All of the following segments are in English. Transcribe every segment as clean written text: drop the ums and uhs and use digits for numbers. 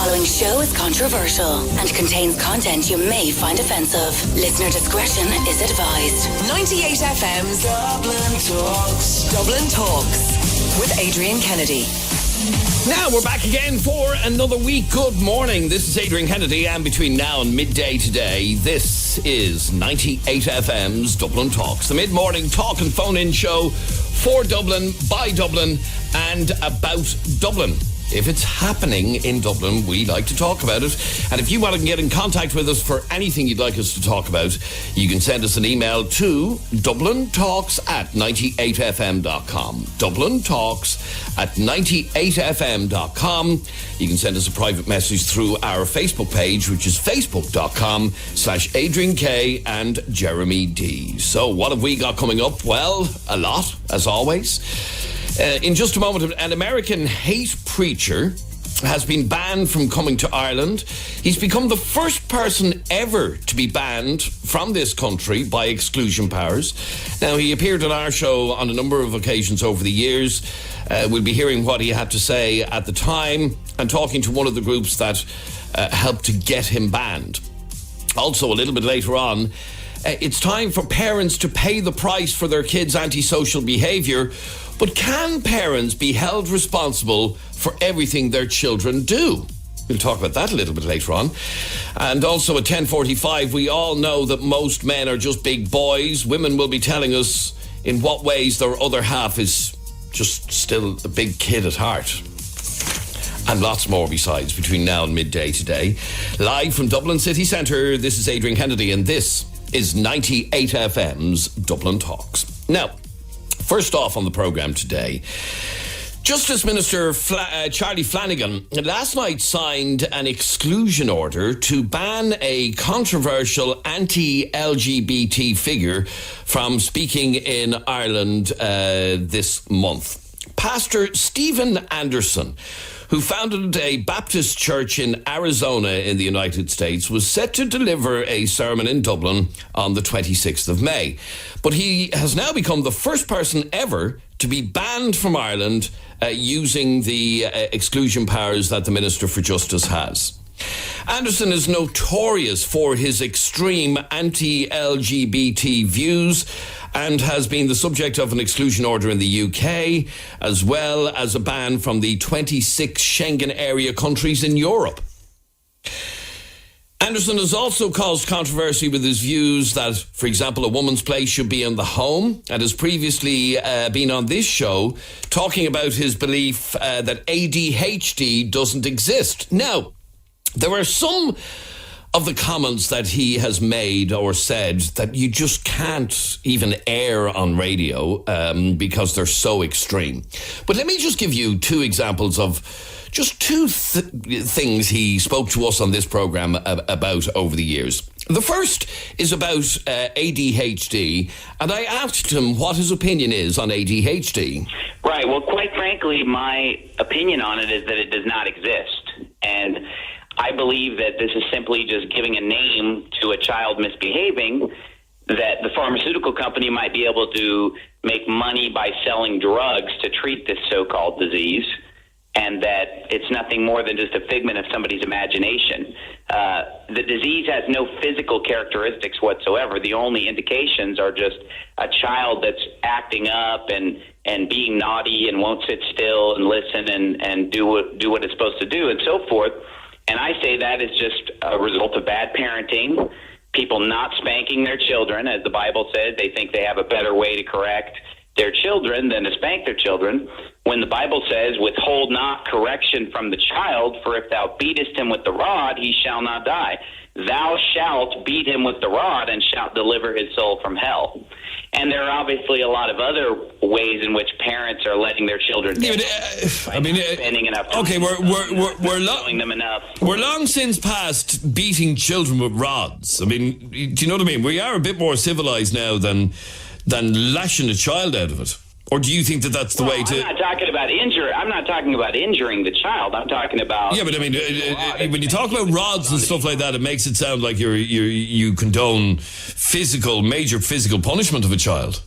following show is controversial and contains content you may find offensive. Listener discretion is advised. 98FM's Dublin Talks. Dublin Talks with Adrian Kennedy. Now we're back again for another week. Good morning. This is Adrian Kennedy, and between now and midday today, this is 98FM's Dublin Talks, the mid-morning talk and phone-in show for Dublin, by Dublin, and about Dublin. If it's happening in Dublin, we like to talk about it. And if you want to get in contact with us for anything you'd like us to talk about, you can send us an email to dublintalks@98fm.com. dublintalks@98fm.com. You can send us a private message through our Facebook page, which is facebook.com/Adrian K and Jeremy D. So what have we got coming up? Well, a lot, as always. In just a moment, an American hate preacher has been banned from coming to Ireland. He's become the first person ever to be banned from this country by exclusion powers. Now, he appeared on our show on a number of occasions over the years. We'll be hearing what he had to say at the time and talking to one of the groups that helped to get him banned. Also, a little bit later on, it's time for parents to pay the price for their kids' antisocial behaviour. But can parents be held responsible for everything their children do? We'll talk about that a little bit later on. And also at 10:45, we all know that most men are just big boys. Women will be telling us in what ways their other half is just still a big kid at heart. And lots more besides between now and midday today. Live from Dublin City Centre, this is Adrian Kennedy, and this is 98FM's Dublin Talks. Now, first off on the programme today, Justice Minister Charlie Flanagan last night signed an exclusion order to ban a controversial anti-LGBT figure from speaking in Ireland this month. Pastor Stephen Anderson, who founded a Baptist church in Arizona in the United States, was set to deliver a sermon in Dublin on the 26th of May. But he has now become the first person ever to be banned from Ireland using the exclusion powers that the Minister for Justice has. Anderson is notorious for his extreme anti-LGBT views and has been the subject of an exclusion order in the UK, as well as a ban from the 26 Schengen area countries in Europe. Anderson has also caused controversy with his views that, for example, a woman's place should be in the home, and has previously been on this show talking about his belief that ADHD doesn't exist. Now, there are some of the comments that he has made or said that you just can't even air on radio because they're so extreme. But let me just give you two examples of just two things he spoke to us on this programme about over the years. The first is about ADHD, and I asked him what his opinion is on ADHD. Right. Well, quite frankly, my opinion on it is that it does not exist. And I believe that this is simply just giving a name to a child misbehaving, that the pharmaceutical company might be able to make money by selling drugs to treat this so-called disease, and that it's nothing more than just a figment of somebody's imagination. The disease has no physical characteristics whatsoever. The only indications are just a child that's acting up and being naughty and won't sit still and listen and do what it's supposed to do and so forth. And I say that is just a result of bad parenting, people not spanking their children. As the Bible says, they think they have a better way to correct their children than to spank their children. When the Bible says, withhold not correction from the child, for if thou beatest him with the rod, he shall not die. Thou shalt beat him with the rod and shalt deliver his soul from hell. And there are obviously a lot of other ways in which parents are letting their children down. Spending enough time. Okay, we're long since past beating children with rods. I mean, do you know what I mean? We are a bit more civilized now than lashing a child out of it. Or do you think that that's the way to... I'm not talking about injuring the child. I'm talking about... Yeah, but I mean, when you talk about rods and stuff like that, it makes it sound like you condone major physical punishment of a child.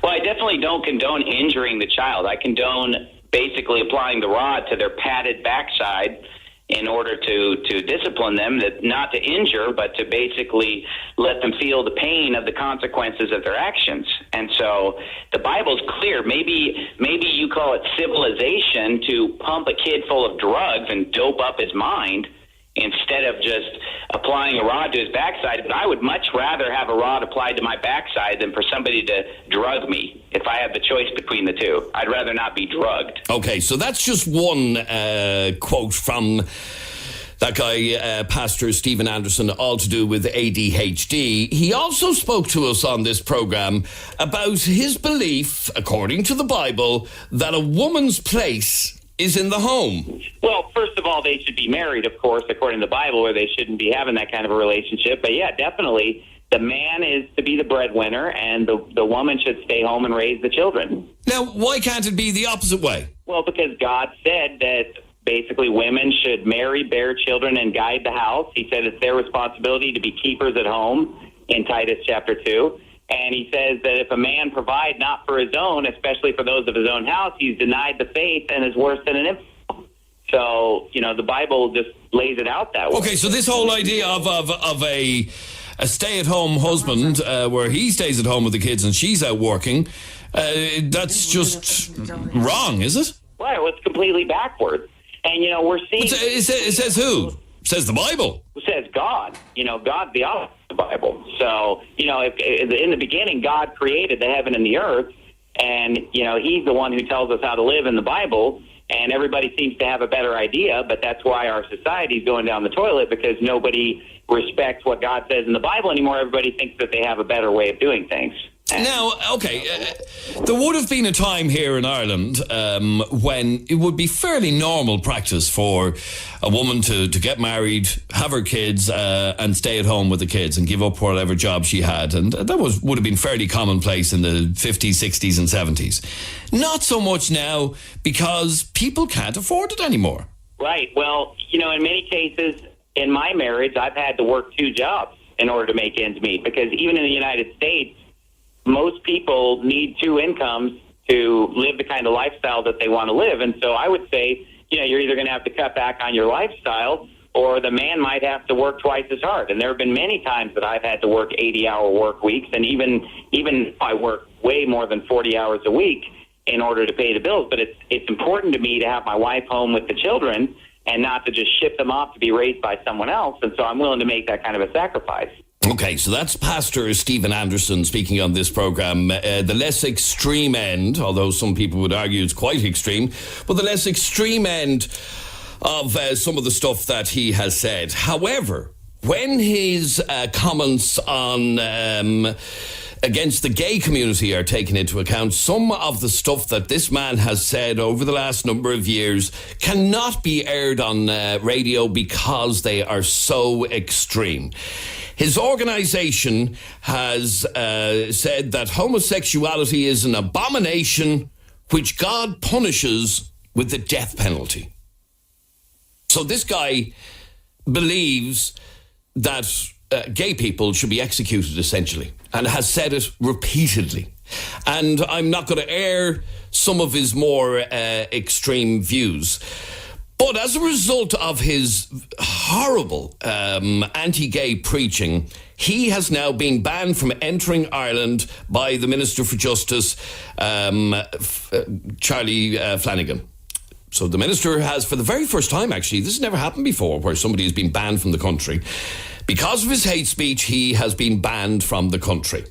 Well, I definitely don't condone injuring the child. I condone basically applying the rod to their padded backside in order to discipline them, that not to injure, but to basically let them feel the pain of the consequences of their actions. And so the Bible's clear. Maybe you call it civilization to pump a kid full of drugs and dope up his mind instead of just applying a rod to his backside. But I would much rather have a rod applied to my backside than for somebody to drug me if I have the choice between the two. I'd rather not be drugged. Okay, so that's just one quote from that guy, Pastor Stephen Anderson, all to do with ADHD. He also spoke to us on this program about his belief, according to the Bible, that a woman's place is in the home. Well, first of all, they should be married, of course, according to the Bible, or they shouldn't be having that kind of a relationship. But yeah, definitely, the man is to be the breadwinner, and the woman should stay home and raise the children. Now, why can't it be the opposite way? Well, because God said that basically women should marry, bear children, and guide the house. He said it's their responsibility to be keepers at home in Titus chapter 2. And he says that if a man provide not for his own, especially for those of his own house, he's denied the faith and is worse than an infidel. So, the Bible just lays it out that way. Okay, so this whole idea of a stay-at-home husband where he stays at home with the kids and she's out working, that's just wrong, is it? Well, it's completely backwards. And, we're seeing... It says who? It says the Bible. It says God. God's the author of the Bible. So, if in the beginning, God created the heaven and the earth, and, he's the one who tells us how to live in the Bible, and everybody seems to have a better idea, but that's why our society is going down the toilet, because nobody respects what God says in the Bible anymore. Everybody thinks that they have a better way of doing things. Now, okay, there would have been a time here in Ireland when it would be fairly normal practice for a woman to get married, have her kids, and stay at home with the kids and give up whatever job she had. And that would have been fairly commonplace in the 50s, 60s and 70s. Not so much now because people can't afford it anymore. Right. Well, in many cases in my marriage, I've had to work 2 jobs in order to make ends meet, because even in the United States, most people need 2 incomes to live the kind of lifestyle that they want to live. And so I would say, you're either going to have to cut back on your lifestyle, or the man might have to work twice as hard. And there have been many times that I've had to work 80-hour work weeks, and even if I work way more than 40 hours a week in order to pay the bills. But it's important to me to have my wife home with the children and not to just ship them off to be raised by someone else. And so I'm willing to make that kind of a sacrifice. Okay, so that's Pastor Stephen Anderson speaking on this program. The less extreme end, although some people would argue it's quite extreme, but the less extreme end of some of the stuff that he has said. However, when his comments on against the gay community are taken into account, some of the stuff that this man has said over the last number of years cannot be aired on radio because they are so extreme. His organisation has said that homosexuality is an abomination which God punishes with the death penalty. So this guy believes that gay people should be executed, essentially, and has said it repeatedly. And I'm not going to air some of his more extreme views. But as a result of his horrible anti-gay preaching, he has now been banned from entering Ireland by the Minister for Justice, Charlie Flanagan. So the minister has, for the very first time, actually, this has never happened before, where somebody has been banned from the country. Because of his hate speech, he has been banned from the country.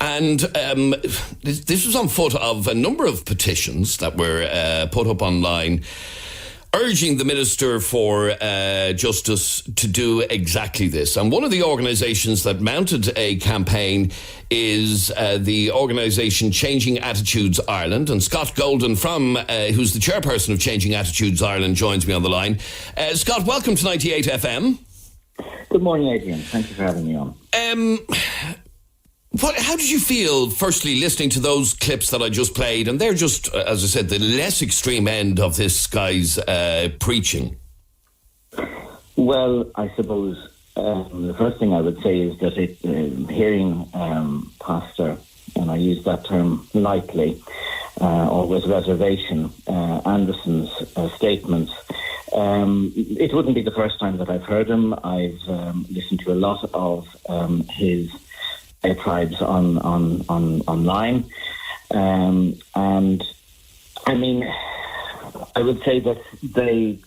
And this was on foot of a number of petitions that were put up online, urging the Minister for Justice to do exactly this. And one of the organisations that mounted a campaign is the organisation Changing Attitudes Ireland. And Scott Golden, who's the chairperson of Changing Attitudes Ireland, joins me on the line. Scott, welcome to 98FM. Good morning, Adrian. Thank you for having me on. How did you feel, firstly, listening to those clips that I just played? And they're just, as I said, the less extreme end of this guy's preaching. Well, I suppose the first thing I would say is that hearing pastor, and I use that term lightly, or with reservation, Anderson's statements, It wouldn't be the first time that I've heard him. I've listened to a lot of his tribes online, and I mean, I would say that they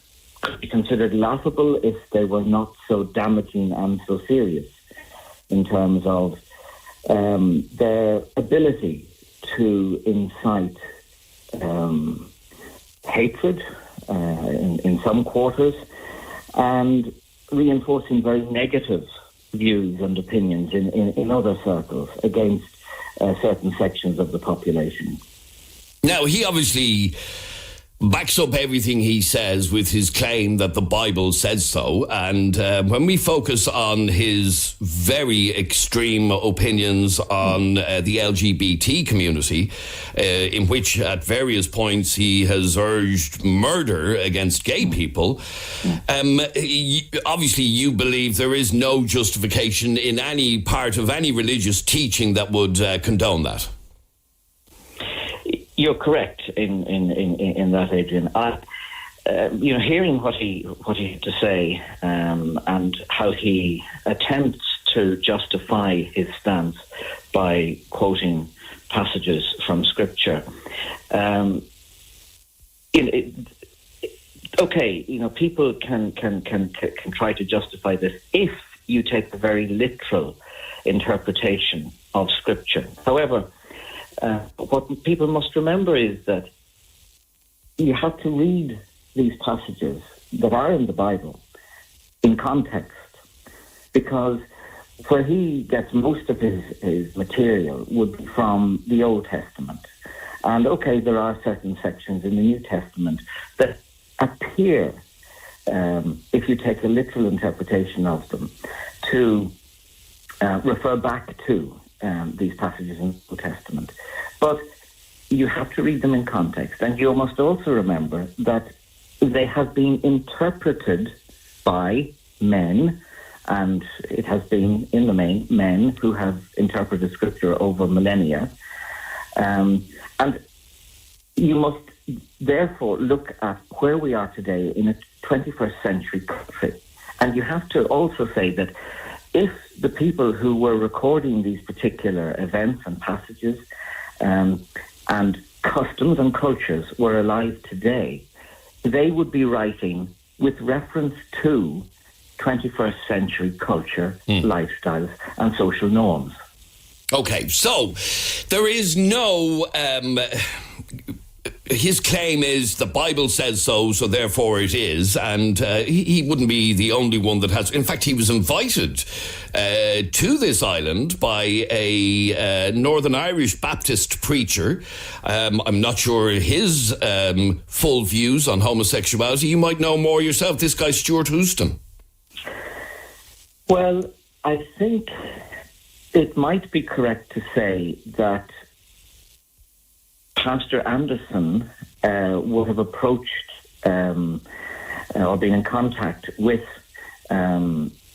could be considered laughable if they were not so damaging and so serious in terms of their ability to incite hatred in some quarters, and reinforcing very negative views and opinions in other circles against certain sections of the population. Now, he obviously backs up everything he says with his claim that the Bible says so. And when we focus on his very extreme opinions on the LGBT community, in which at various points he has urged murder against gay people, obviously you believe there is no justification in any part of any religious teaching that would condone that. You're correct in that, Adrian. Hearing what he had to say and how he attempts to justify his stance by quoting passages from Scripture. People can try to justify this if you take the very literal interpretation of Scripture. However, what people must remember is that you have to read these passages that are in the Bible in context, because where he gets most of his material would be from the Old Testament. And there are certain sections in the New Testament that appear, if you take a literal interpretation of them, to refer back to these passages in the Old Testament. But you have to read them in context, and you must also remember that they have been interpreted by men, and it has been, in the main, men who have interpreted Scripture over millennia. And you must therefore look at where we are today in a 21st century country. And you have to also say that if the people who were recording these particular events and passages and customs and cultures were alive today, they would be writing with reference to 21st century culture, lifestyles and social norms. Okay, so there is no... his claim is the Bible says so therefore it is, and he wouldn't be the only one that has. In fact, he was invited to this island by a Northern Irish Baptist preacher. I'm not sure his full views on homosexuality. You might know more yourself. This guy, Stuart Houston. Well, I think it might be correct to say that Pastor Anderson would have approached or been in contact with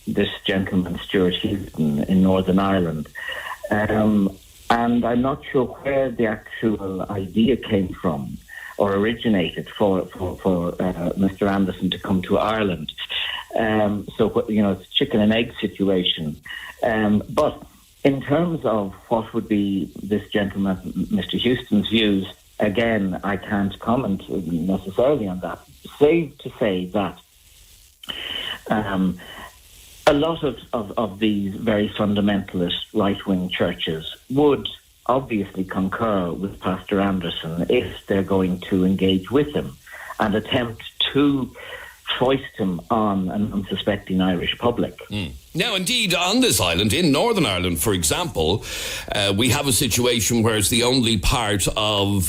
this gentleman, Stuart Houston, in Northern Ireland. And I'm not sure where the actual idea came from or originated for Mr. Anderson to come to Ireland. It's a chicken and egg situation. But in terms of what would be this gentleman, Mr. Houston's views, again, I can't comment necessarily on that, save to say that a lot of these very fundamentalist right-wing churches would obviously concur with Pastor Anderson if they're going to engage with him and attempt to foist him on an unsuspecting Irish public. Now, indeed, on this island, in Northern Ireland, for example, we have a situation where it's the only part of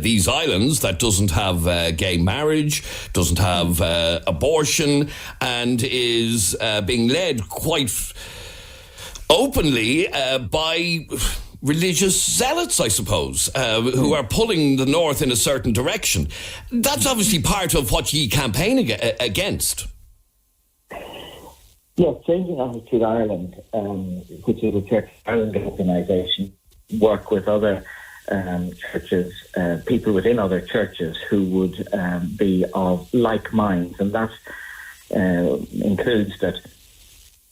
these islands that doesn't have gay marriage, doesn't have abortion, and is being led quite openly by religious zealots, I suppose, who are pulling the North in a certain direction. That's obviously part of what ye campaign against. Yes, Changing Attitude Ireland, which is a Church Ireland organisation, work with other churches, people within other churches who would be of like minds, and that includes that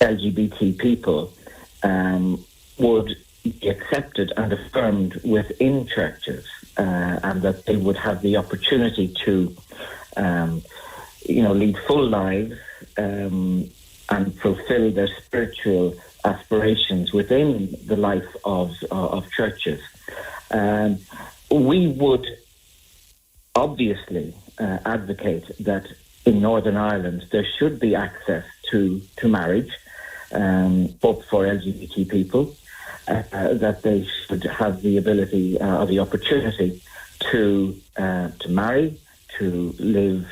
LGBT people would be accepted and affirmed within churches, and that they would have the opportunity to, lead full lives and fulfill their spiritual aspirations within the life of churches. We would obviously advocate that in Northern Ireland there should be access to marriage, both for LGBT people, that they should have the ability or the opportunity to marry, to live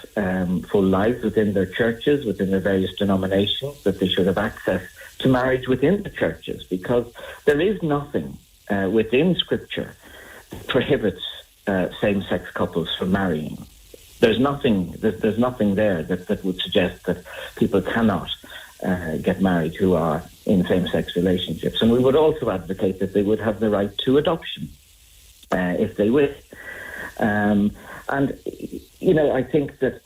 full lives within their churches, within their various denominations, that they should have access to marriage within the churches, because there is nothing within Scripture that prohibits same-sex couples from marrying. There's nothing there that would suggest that people cannot get married who are in same-sex relationships. And we would also advocate that they would have the right to adoption if they wish. I think that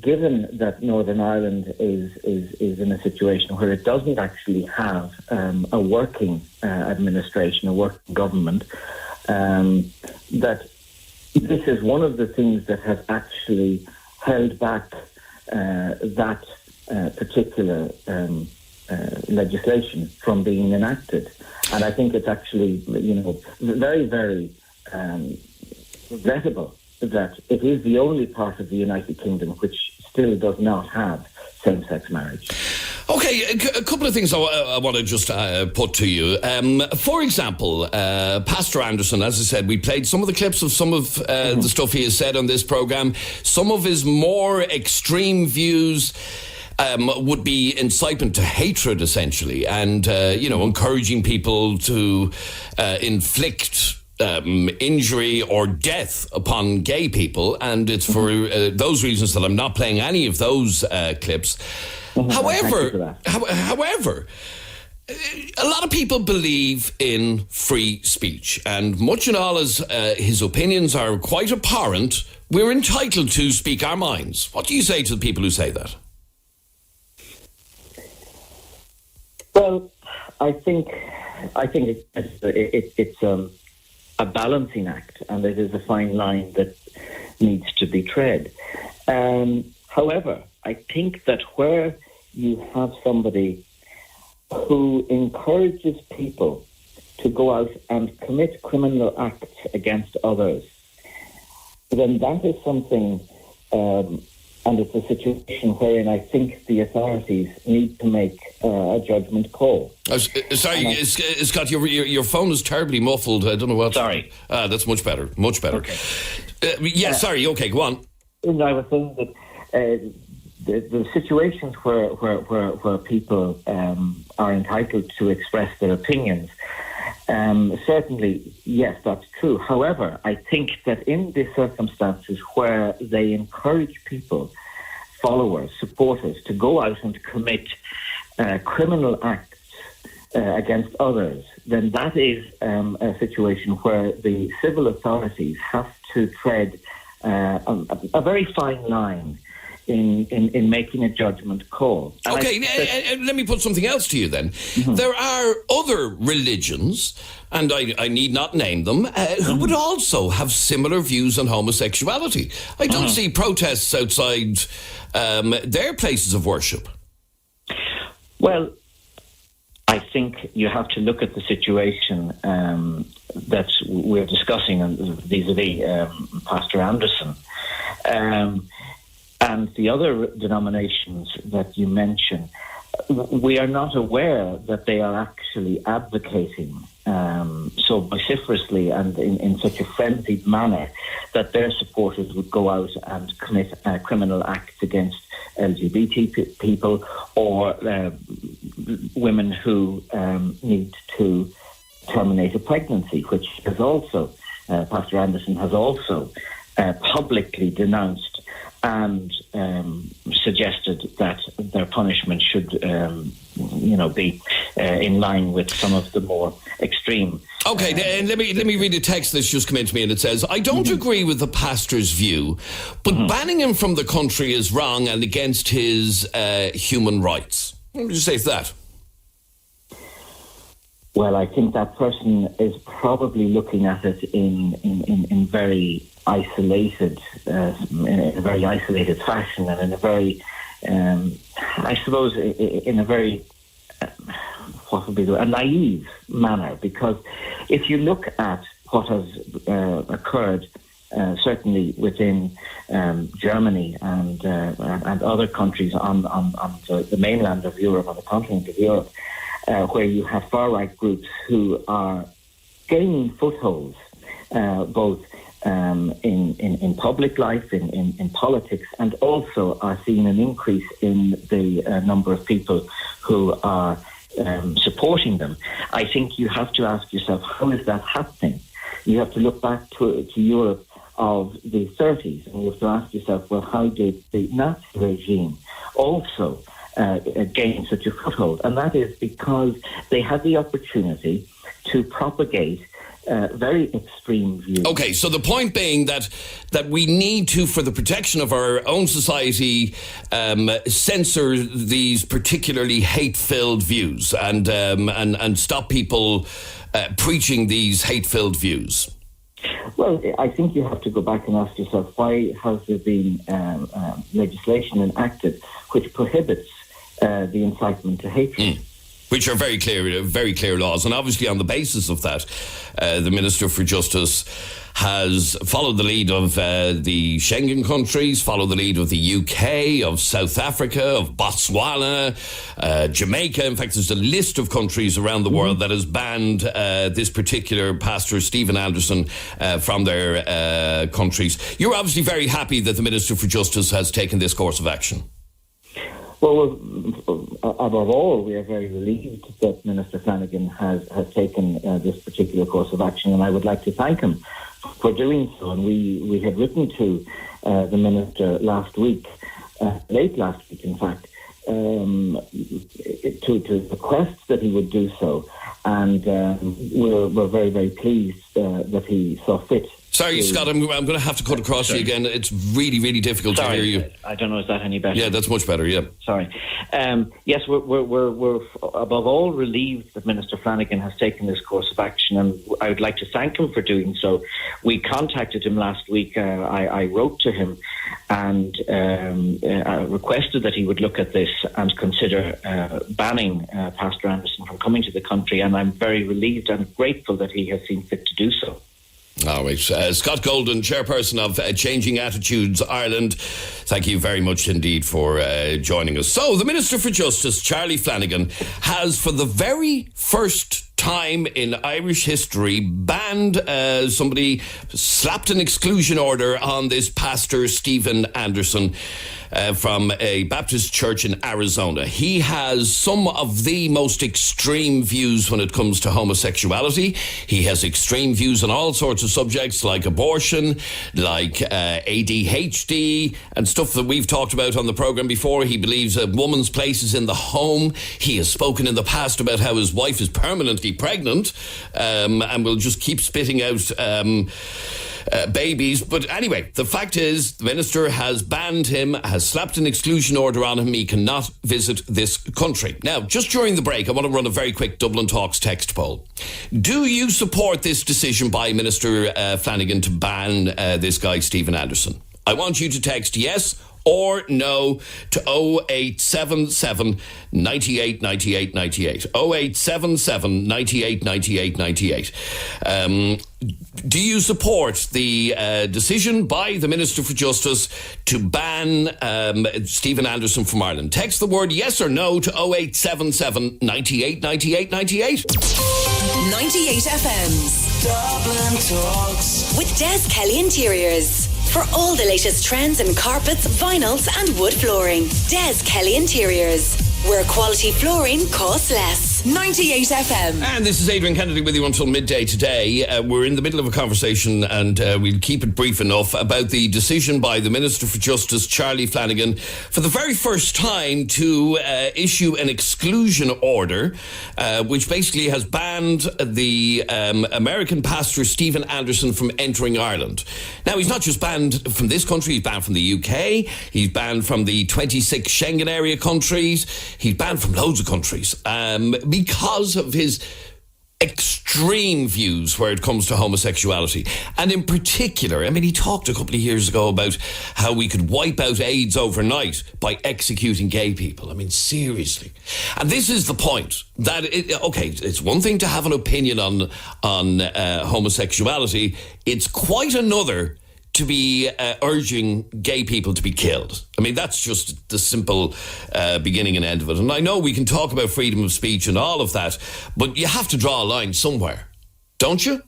given that Northern Ireland is in a situation where it doesn't actually have a working administration, a working government, that this is one of the things that has actually held back that particular legislation from being enacted. And I think it's actually, very, very regrettable that it is the only part of the United Kingdom which still does not have same-sex marriage. Okay, a couple of things I want to just put to you. For example, Pastor Anderson, as I said, we played some of the clips of some of the stuff he has said on this programme. Some of his more extreme views would be incitement to hatred, essentially, and, encouraging people to inflict injury or death upon gay people, and it's for those reasons that I'm not playing any of those clips. However, a lot of people believe in free speech, and much and all as his opinions are quite abhorrent, we're entitled to speak our minds. What do you say to the people who say that? Well, I think it's a balancing act, and it is a fine line that needs to be tread. However, I think that where you have somebody who encourages people to go out and commit criminal acts against others, then that is something, and it's a situation wherein I think the authorities need to make a judgment call. Sorry, Scott, your phone is terribly muffled. I don't know what. Sorry. That's much better. Much better. Okay. Sorry. Okay, go on. I was saying that the situations where people are entitled to express their opinions, certainly, yes, that's true. However, I think that in the circumstances where they encourage people, followers, supporters, to go out and commit criminal acts against others, then that is a situation where the civil authorities have to tread a very fine line in making a judgment call. And let me put something else to you then. There are other religions, and I need not name them, who would also have similar views on homosexuality. I don't see protests outside their places of worship. Well, I think you have to look at the situation that we're discussing vis-a-vis Pastor Anderson. And the other denominations that you mention, we are not aware that they are actually advocating so vociferously and in such a frenzied manner that their supporters would go out and commit criminal acts against LGBT people or women who need to terminate a pregnancy, which is also, Pastor Anderson has also publicly denounced and suggested that their punishment should, be in line with some of the more extreme. Okay, and let me read a text that's just come into me, and it says, I don't agree with the pastor's view, but banning him from the country is wrong and against his human rights. What would you say to that? Well, I think that person is probably looking at it in very isolated, in a very isolated fashion, and in a very, I suppose, in a very, what would be a naive manner. Because if you look at what has occurred, certainly within Germany and other countries on the mainland of Europe, on the continent of Europe, where you have far-right groups who are gaining footholds, both in public life, in politics, and also are seeing an increase in the number of people who are supporting them. I think you have to ask yourself, how is that happening? You have to look back to Europe of the 30s, and you have to ask yourself, well, how did the Nazi regime also gain such a foothold? And that is because they had the opportunity to propagate very extreme views. Okay, so the point being that we need to, for the protection of our own society, censor these particularly hate-filled views and stop people preaching these hate-filled views. Well, I think you have to go back and ask yourself, why has there been legislation enacted which prohibits the incitement to hatred? Which are very clear laws. And obviously on the basis of that, the Minister for Justice has followed the lead of the Schengen countries, followed the lead of the UK, of South Africa, of Botswana, Jamaica. In fact, there's a list of countries around the world that has banned this particular pastor, Stephen Anderson, from their countries. You're obviously very happy that the Minister for Justice has taken this course of action. Well, above all, we are very relieved that Minister Flanagan has taken this particular course of action, and I would like to thank him for doing so. And we had written to the Minister last week, late last week, in fact, to request that he would do so. And we're very, very pleased that he saw fit. Sorry, Scott, I'm going to have to cut across you again. It's really, really difficult to hear you. I don't know, is that any better? Yeah, that's much better, yeah. Sorry. Yes, we're above all relieved that Minister Flanagan has taken this course of action, and I would like to thank him for doing so. We contacted him last week. I wrote to him and requested that he would look at this and consider banning Pastor Anderson from coming to the country, and I'm very relieved and grateful that he has seen fit to do so. All right. Scott Golden, chairperson of Changing Attitudes Ireland, thank you very much indeed for joining us. So, the Minister for Justice, Charlie Flanagan, has for the very first time in Irish history banned somebody, slapped an exclusion order on this pastor, Stephen Anderson, from a Baptist church in Arizona. He has some of the most extreme views when it comes to homosexuality. He has extreme views on all sorts of subjects like abortion, like ADHD, and stuff that we've talked about on the programme before. He believes a woman's place is in the home. He has spoken in the past about how his wife is permanently pregnant and will just keep spitting out babies. But anyway, the fact is, the minister has banned him, has slapped an exclusion order on him. He cannot visit this country. Now, just during the break, I want to run a very quick Dublin Talks text poll. Do you support this decision by Minister Flanagan to ban this guy, Stephen Anderson? I want you to text yes or no to 0877 98 98 98. 0877 98 98 98. Do you support the decision by the Minister for Justice to ban Stephen Anderson from Ireland? Text the word yes or no to 0877 98 98 98. 98FM's Dublin Talks with Des Kelly Interiors. For all the latest trends in carpets, vinyls and wood flooring. Des Kelly Interiors, where quality flooring costs less. Talks, 98 FM. And this is Adrian Kennedy with you until midday today. We're in the middle of a conversation, and we'll keep it brief enough, about the decision by the Minister for Justice, Charlie Flanagan, for the very first time to issue an exclusion order, which basically has banned the American pastor Stephen Anderson from entering Ireland. Now, he's not just banned from this country, he's banned from the UK, he's banned from the 26 Schengen area countries, he's banned from loads of countries because of his extreme views where it comes to homosexuality. And in particular, I mean, he talked a couple of years ago about how we could wipe out AIDS overnight by executing gay people. I mean, seriously. And this is the point, that it's one thing to have an opinion on homosexuality. It's quite another to be urging gay people to be killed. I mean, that's just the simple beginning and end of it. And I know we can talk about freedom of speech and all of that, but you have to draw a line somewhere, don't you?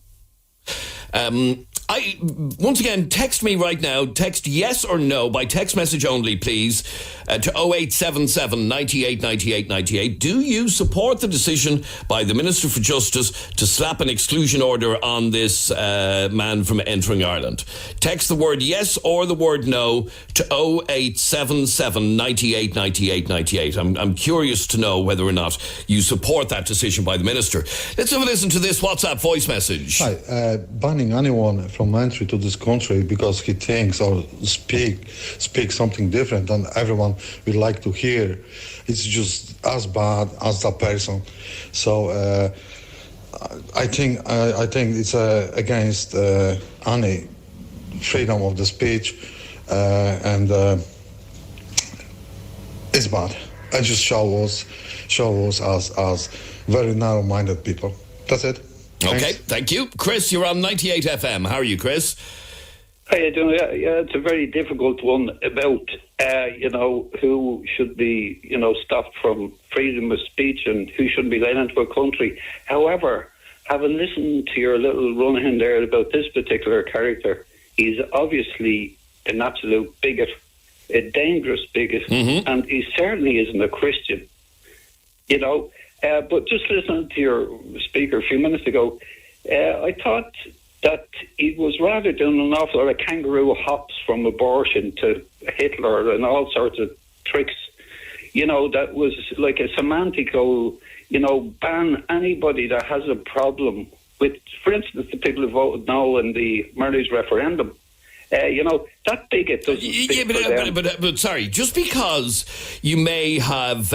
Once again, text me right now. Text yes or no by text message only, please, to 0877 98 98 98. Do you support the decision by the Minister for Justice to slap an exclusion order on this man from entering Ireland? Text the word yes or the word no to 0877 98 98 98. I'm curious to know whether or not you support that decision by the Minister. Let's have a listen to this WhatsApp voice message. Hi, banning anyone from entry to this country because he thinks or speak something different than everyone would like to hear, it's just as bad as that person. So I think it's against any freedom of the speech, and it's bad. It just shows us as very narrow-minded people. That's it. Thanks. Okay, thank you. Chris, you're on 98 FM. How are you, Chris? How you doing? Yeah, it's a very difficult one about, who should be, stopped from freedom of speech and who shouldn't be let into a country. However, having listened to your little run-in there about this particular character, he's obviously an absolute bigot, a dangerous bigot, and he certainly isn't a Christian, But just listening to your speaker a few minutes ago, I thought that he was rather doing an awful lot of kangaroo hops from abortion to Hitler and all sorts of tricks. That was like a semantical, ban anybody that has a problem with, for instance, the people who voted no in the marriage referendum. That bigot doesn't speak for them. But sorry, just because you may have...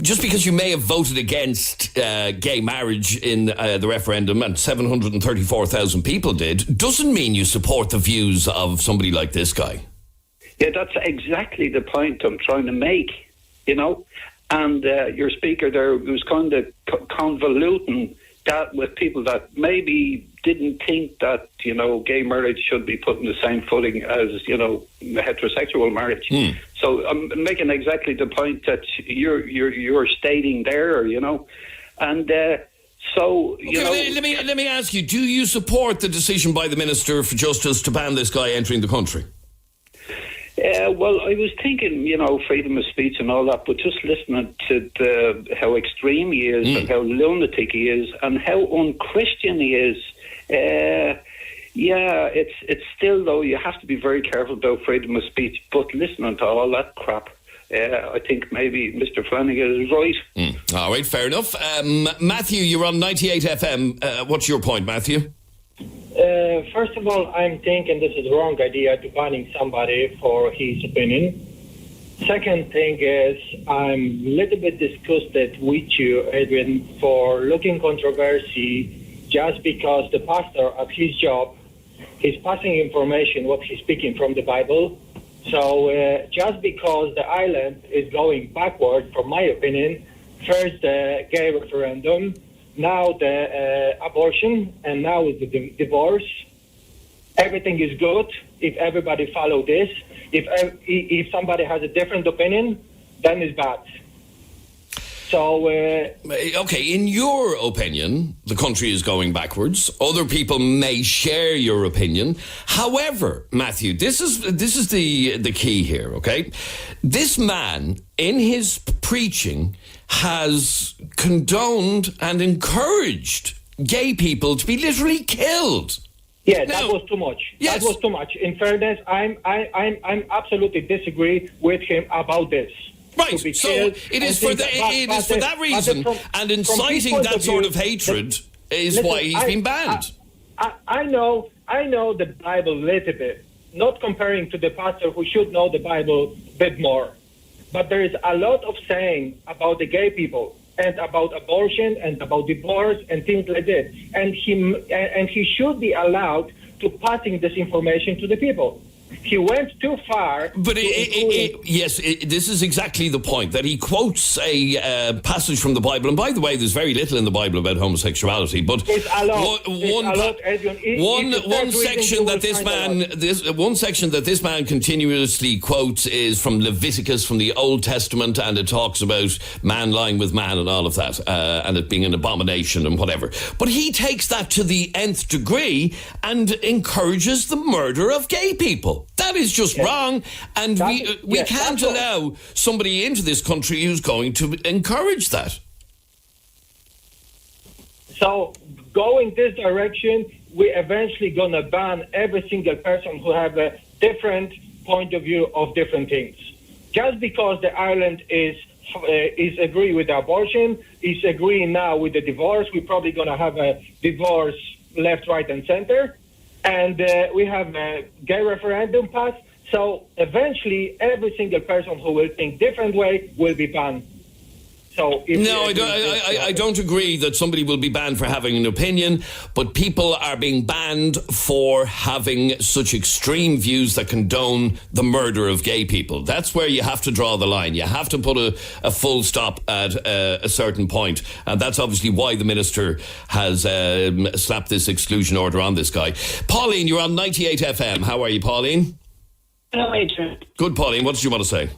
just because you may have voted against gay marriage in the referendum, and 734,000 people did, doesn't mean you support the views of somebody like this guy. Yeah, that's exactly the point I'm trying to make, And your speaker there was kind of convoluting that with people that maybe didn't think that, gay marriage should be put in the same footing as, heterosexual marriage. So I'm making exactly the point that you're stating there, And so, Let me ask you, do you support the decision by the Minister for Justice to ban this guy entering the country? Well, I was thinking, freedom of speech and all that, but just listening to how extreme he is and how lunatic he is and how unchristian he is, it's still, though, you have to be very careful about freedom of speech, but listening to all that crap, I think maybe Mr. Flanagan is right. All right, fair enough. Matthew, you're on 98 FM. What's your point, Matthew? First of all, I'm thinking this is the wrong idea to banning somebody for his opinion. Second thing is, I'm a little bit disgusted with you, Adrian, for looking controversy just because the pastor at his job is passing information what he's speaking from the Bible. So just because the island is going backward, from my opinion, first the gay referendum, now the abortion, and now is the divorce. Everything is good if everybody follow this. If somebody has a different opinion, then it's bad. So, okay, in your opinion, the country is going backwards. Other people may share your opinion. However, Matthew, this is the key here, okay? This man, in his preaching, has condoned and encouraged gay people to be literally killed. yeah, Now, that was too much. yes. That was too much. In fairness, I'm absolutely disagree with him about this. Right, To be so killed it is and for things- it but is for the- that but the- reason, from- and from inciting his point that of sort view, of hatred is listen, why he's been banned. I know the Bible a little bit. Not comparing to the pastor who should know the Bible a bit more. But there is a lot of saying about the gay people and about abortion and about divorce and things like that. And he should be allowed to passing this information to the people. He went too far. But this is exactly the point, that he quotes a passage from the Bible. And by the way, there's very little in the Bible about homosexuality. But It's a lot. one section that this man continuously quotes is from Leviticus, from the Old Testament, and it talks about man lying with man and all of that, and it being an abomination and whatever. But he takes that to the nth degree and encourages the murder of gay people. That is just wrong, and we can't allow somebody into this country who's going to encourage that. So going this direction, we're eventually gonna ban every single person who have a different point of view of different things. Just because the Ireland is agree with the abortion, is agreeing now with the divorce, we're probably gonna have a divorce left, right, and center. And we have a gay referendum passed. So eventually, every single person who will think different way will be banned. So I don't agree that somebody will be banned for having an opinion, but people are being banned for having such extreme views that condone the murder of gay people. That's where you have to draw the line. You have to put a full stop at a certain point. And that's obviously why the minister has slapped this exclusion order on this guy. Pauline, you're on 98 FM. How are you, Pauline? Hello, Adrian. Good, Pauline. What did you want to say?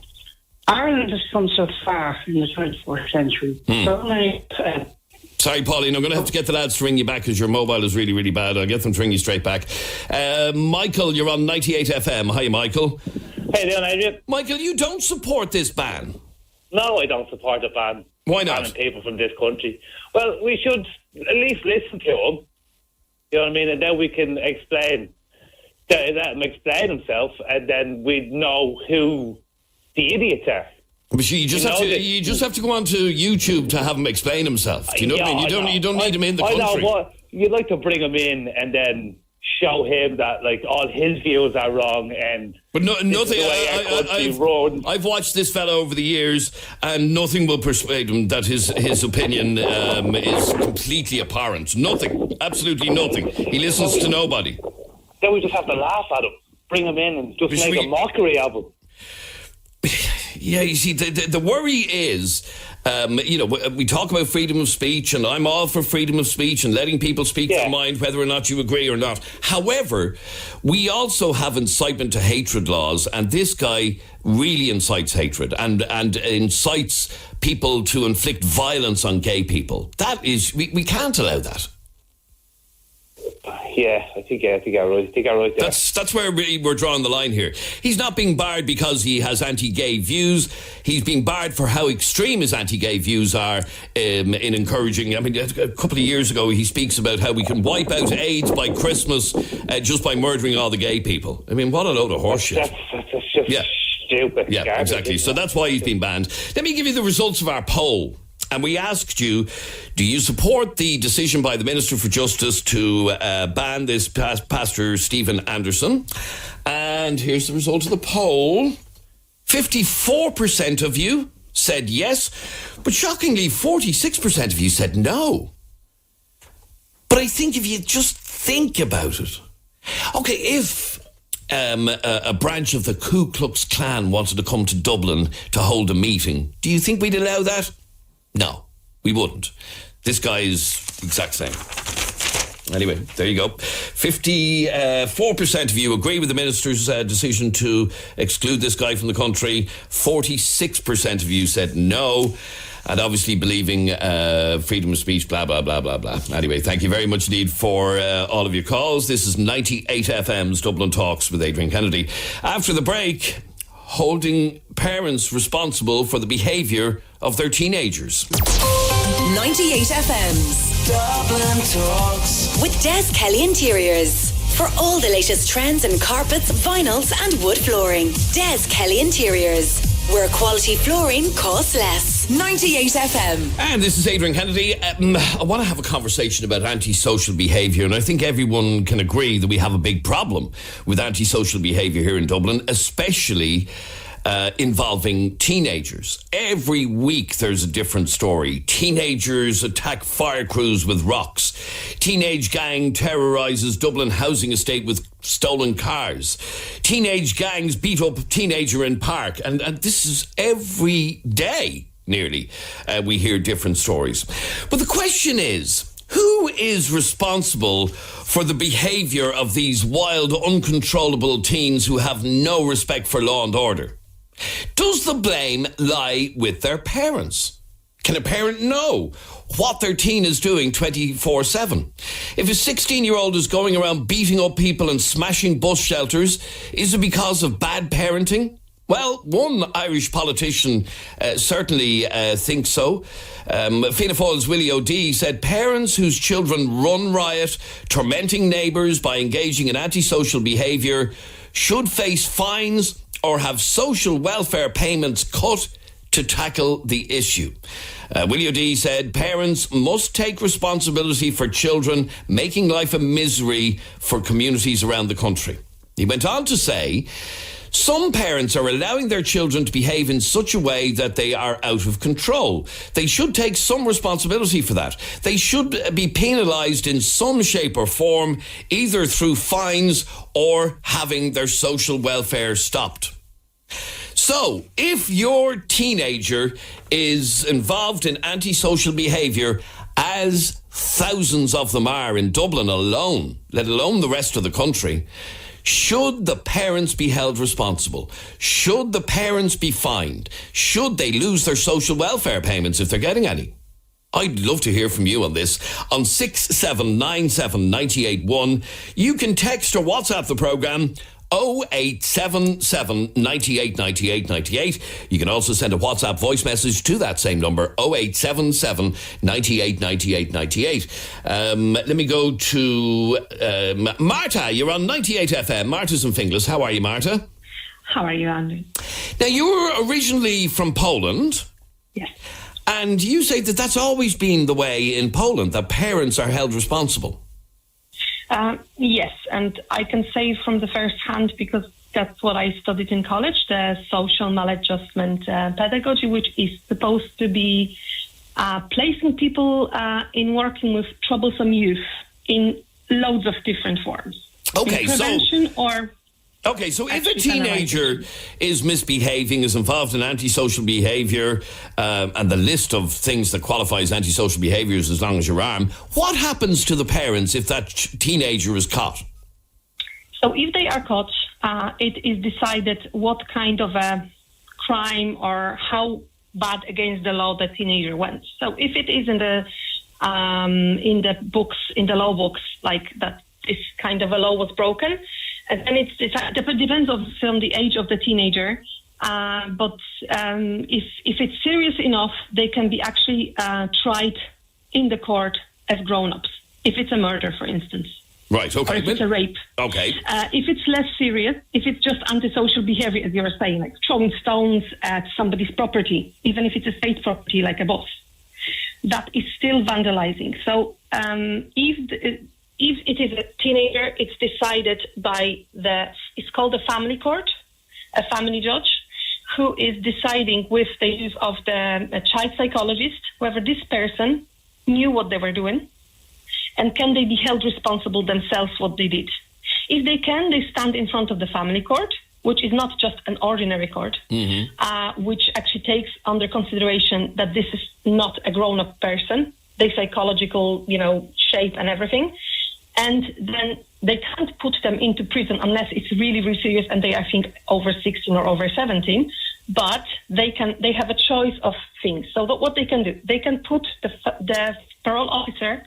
Ireland has come so far in the 24th century. So many. Sorry, Pauline, I'm going to have to get the lads to ring you back because your mobile is really, really bad. I'll get them to ring you straight back. Michael, you're on 98 FM. Hi, Michael. Hey, doing, Adrian? Michael, you don't support this ban? No, I don't support the ban. Why not? Banning people from this country. Well, we should at least listen to him. You know what I mean? And then we can explain. Let him explain himself, and then we'd know who the idiots are. But you just have to go on to YouTube to have him explain himself. Do you know what I mean? You don't need him in the country. I know, but you'd like to bring him in and then show him that like all his views are wrong but nothing. I've watched this fellow over the years, and nothing will persuade him that his opinion is completely abhorrent. Nothing, absolutely nothing. He listens to nobody. Then we just have to laugh at him, bring him in, and just make a mockery of him. Yeah, you see, the worry is, we talk about freedom of speech, and I'm all for freedom of speech and letting people speak their mind, whether or not you agree or not. However, we also have incitement to hatred laws, and this guy really incites hatred and incites people to inflict violence on gay people. That is, we can't allow that. Yeah, I think you're right there. That's where we're drawing the line here. He's not being barred because he has anti-gay views. He's being barred for how extreme his anti-gay views are in encouraging. I mean, a couple of years ago, he speaks about how we can wipe out AIDS by Christmas just by murdering all the gay people. I mean, what a load of horseshit. That's just stupid. Yeah, garbage, exactly. So that's why he's been banned. Let me give you the results of our poll. And we asked you, do you support the decision by the Minister for Justice to ban this Pastor Stephen Anderson? And here's the result of the poll. 54% of you said yes, but shockingly, 46% of you said no. But I think if you just think about it, okay, if a branch of the Ku Klux Klan wanted to come to Dublin to hold a meeting, do you think we'd allow that? No, we wouldn't. This guy is the exact same. Anyway, there you go. 54% of you agree with the minister's decision to exclude this guy from the country. 46% of you said no. and obviously believing freedom of speech, blah, blah, blah, blah, blah. Anyway, thank you very much indeed for all of your calls. This is 98 FM's Dublin Talks with Adrian Kennedy. After the break, holding parents responsible for the behaviour of their teenagers. 98 FM's Dublin Talks with Des Kelly Interiors. For all the latest trends in carpets, vinyls and wood flooring. Des Kelly Interiors, where quality flooring costs less. 98 FM. And this is Adrian Kennedy. I want to have a conversation about antisocial behaviour, and I think everyone can agree that we have a big problem with antisocial behaviour here in Dublin, especially involving teenagers. Every week there's a different story. Teenagers attack fire crews with rocks. Teenage gang terrorises Dublin housing estate with stolen cars. Teenage gangs beat up teenager in park. And this is every day, nearly. We hear different stories. But the question is, who is responsible for the behaviour of these wild, uncontrollable teens who have no respect for law and order? Does the blame lie with their parents? Can a parent know what their teen is doing 24/7? If a 16-year-old is going around beating up people and smashing bus shelters, is it because of bad parenting? Well, one Irish politician certainly thinks so. Fianna Fáil's Willie O'D said parents whose children run riot, tormenting neighbours by engaging in antisocial behaviour, should face fines or have social welfare payments cut to tackle the issue. Willie O'D said parents must take responsibility for children, making life a misery for communities around the country. He went on to say, some parents are allowing their children to behave in such a way that they are out of control. They should take some responsibility for that. They should be penalised in some shape or form, either through fines or having their social welfare stopped. So, if your teenager is involved in antisocial behaviour, as thousands of them are in Dublin alone, let alone the rest of the country, should the parents be held responsible? Should the parents be fined? Should they lose their social welfare payments if they're getting any? I'd love to hear from you on this. On 6797 981, you can text or WhatsApp the programme 0877 98 98 98. You can also send a WhatsApp voice message to that same number, 0877 98 98 98. Let me go to Marta. You're on 98 FM. Marta's in Finglas. How are you, Marta? How are you, Andy? Now, you were originally from Poland. Yes. And you say that that's always been the way in Poland, that parents are held responsible. Yes, and I can say from the first hand, because that's what I studied in college, the social maladjustment pedagogy, which is supposed to be placing people in working with troublesome youth in loads of different forms. Okay, in prevention so if a teenager is misbehaving, is involved in antisocial behaviour, and the list of things that qualifies antisocial behaviour is as long as your arm, what happens to the parents if that teenager is caught? So if they are caught, it is decided what kind of a crime or how bad against the law the teenager went. So if it is in the books, in the law books, like that this kind of a law was broken, and then it depends on the age of the teenager. But if it's serious enough, they can be actually tried in the court as grown-ups. If it's a murder, for instance. Right, okay. Or if it's a rape. Okay. If it's less serious, if it's just antisocial behavior, as you were saying, like throwing stones at somebody's property, even if it's a state property like a bus, that is still vandalizing. So if it is a teenager, it's decided by it's called a family court, a family judge, who is deciding with the use of the child psychologist whether this person knew what they were doing and can they be held responsible themselves what they did. If they can, they stand in front of the family court, which is not just an ordinary court, which actually takes under consideration that this is not a grown-up person, their psychological, shape and everything. And then they can't put them into prison unless it's really, really serious and they, I think, over 16 or over 17. but they have a choice of things. So what they can do, they can put the parole officer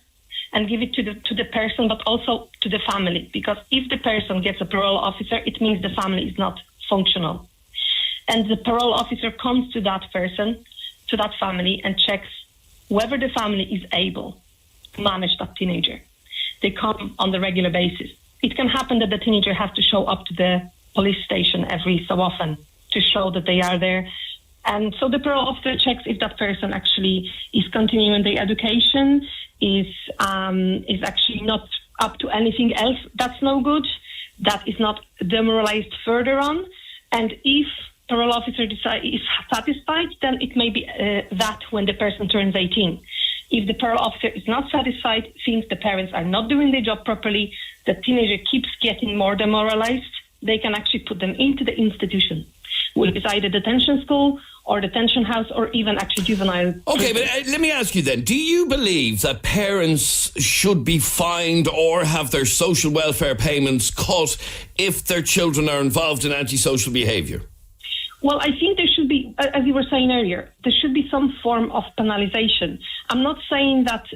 and give it to the person, but also to the family. Because if the person gets a parole officer, it means the family is not functional. And the parole officer comes to that person, to that family, and checks whether the family is able to manage that teenager. They come on the regular basis. It can happen that the teenager has to show up to the police station every so often to show that they are there. And so the parole officer checks if that person actually is continuing their education, is actually not up to anything else that's no good, that is not demoralized further on. And if parole officer is satisfied, then it may be that when the person turns 18. If the parole officer is not satisfied, thinks the parents are not doing their job properly, the teenager keeps getting more demoralized, they can actually put them into the institution. Will be either detention school or detention house or even actually juvenile. Okay, but let me ask you then, do you believe that parents should be fined or have their social welfare payments cut if their children are involved in antisocial behaviour? Well, I think there should be, as you were saying earlier, there should be some form of penalization. I'm not saying that,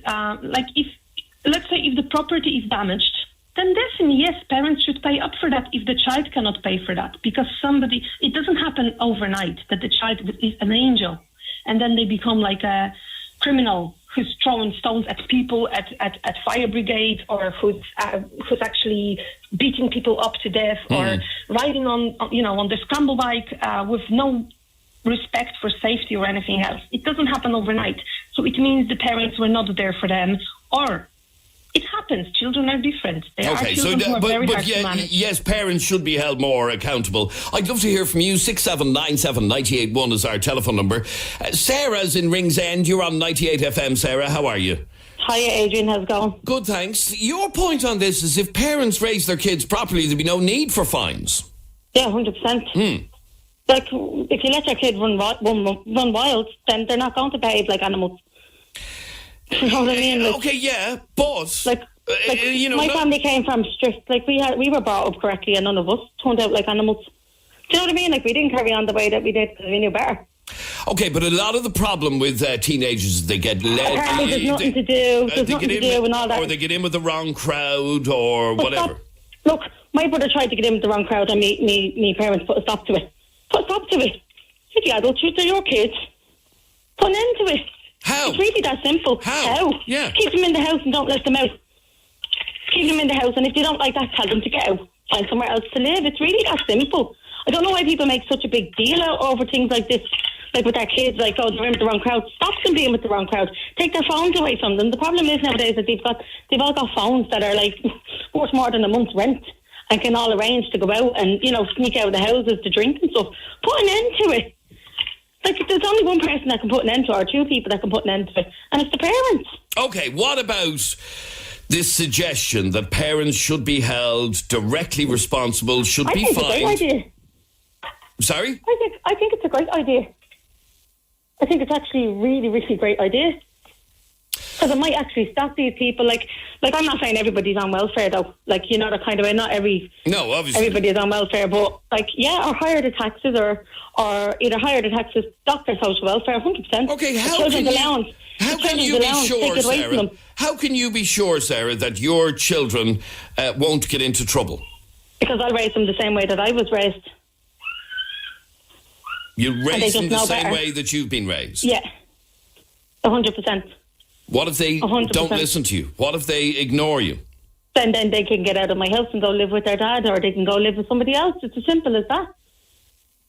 let's say if the property is damaged, then definitely, yes, parents should pay up for that if the child cannot pay for that. Because it doesn't happen overnight that the child is an angel and then they become like a criminal who's throwing stones at people at fire brigade, or who's actually beating people up to death, or riding on the scramble bike with no respect for safety or anything else. It doesn't happen overnight. So it means the parents were not there for them, or it happens. Children are different. There are children who are very hard to manage. Yes, parents should be held more accountable. I'd love to hear from you. 6797 981 is our telephone number. Sarah's in Ringsend. You're on 98FM, Sarah. How are you? Hiya, Adrian. How's it going? Good, thanks. Your point on this is if parents raise their kids properly, there'd be no need for fines. Yeah, 100%. Like, if you let your kid run wild, then they're not going to behave like animals. You know what I mean? Like, okay, yeah, but my family came from strict. Like, we were brought up correctly, and none of us turned out like animals. Do you know what I mean? Like, we didn't carry on the way that we did because we knew better. Okay, but a lot of the problem with teenagers is they get led. Apparently, there's nothing to do. There's nothing to do and all that. Or they get in with the wrong crowd, or whatever. Look, my brother tried to get in with the wrong crowd, and me parents put a stop to it. Put a stop to it. You're the adults, they're your kids. Put an end to it. How? It's really that simple. How? Yeah. Keep them in the house and don't let them out. Keep them in the house, and if they don't like that, tell them to get out. Find somewhere else to live. It's really that simple. I don't know why people make such a big deal out over things like this, like with their kids, like, oh, they're in with the wrong crowd. Stop them being with the wrong crowd. Take their phones away from them. The problem is nowadays that they've all got phones that are like worth more than a month's rent and can all arrange to go out and, sneak out of the houses to drink and stuff. Put an end to it. Like, there's only one person that can put an end to it, or two people that can put an end to it, and it's the parents. Okay, what about this suggestion that parents should be held directly responsible, should be fined? It's a great idea. Sorry? I think it's a great idea. I think it's actually a really, really great idea. Because it might actually stop these people. Like I'm not saying everybody's on welfare, though. Like, that kind of way. Not No, obviously. Everybody is on welfare, but or higher the taxes, or either higher the taxes, dock their social welfare, 100%. Okay, how can you be sure, Sarah? How can you be sure, Sarah, that your children won't get into trouble? Because I'll raise them the same way that I was raised. You raise them the same way that you've been raised? Yeah, 100%. What if they 100%. don't listen to you? What if they ignore you? Then they can get out of my house and go live with their dad, or they can go live with somebody else. It's as simple as that.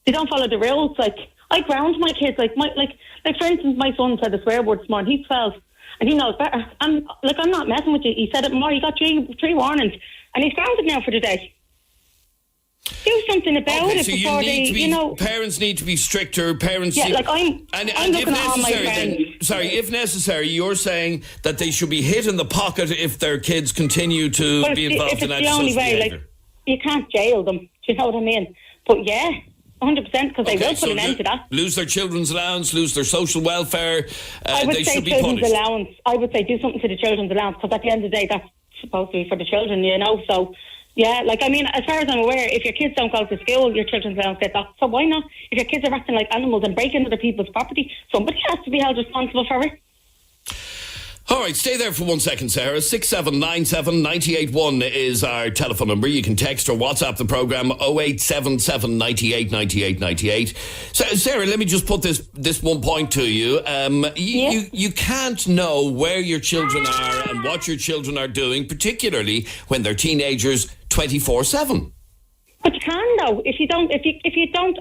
They don't follow the rules. Like, I ground my kids. Like for instance, my son said a swear word this morning. He's 12 and he knows better. I'm not messing with you. He said it more. He got three warnings and he's grounded now for the day. Do something about it before parents need to be stricter. Parents, I'm looking at all my friends. If necessary, you're saying that they should be hit in the pocket if their kids continue to be involved in antisocial behaviour. You can't jail them. Do you know what I mean? But yeah, 100%, because they will put an end to that. Lose their children's allowance, lose their social welfare. They should be punished. Allowance. I would say do something to the children's allowance, because at the end of the day, that's supposed to be for the children. So Yeah, like, I mean, as far as I'm aware, if your kids don't go to school, your children's allowance get docked. So why not? If your kids are acting like animals and breaking other people's property, somebody has to be held responsible for it. All right, stay there for 1 second, Sarah. 6797 981 is our telephone number. You can text or WhatsApp the programme 0877 98 98 98. So, Sarah, let me just put this one point to you. You can't know where your children are and what your children are doing, particularly when they're teenagers 24/7. But you can, though, if you don't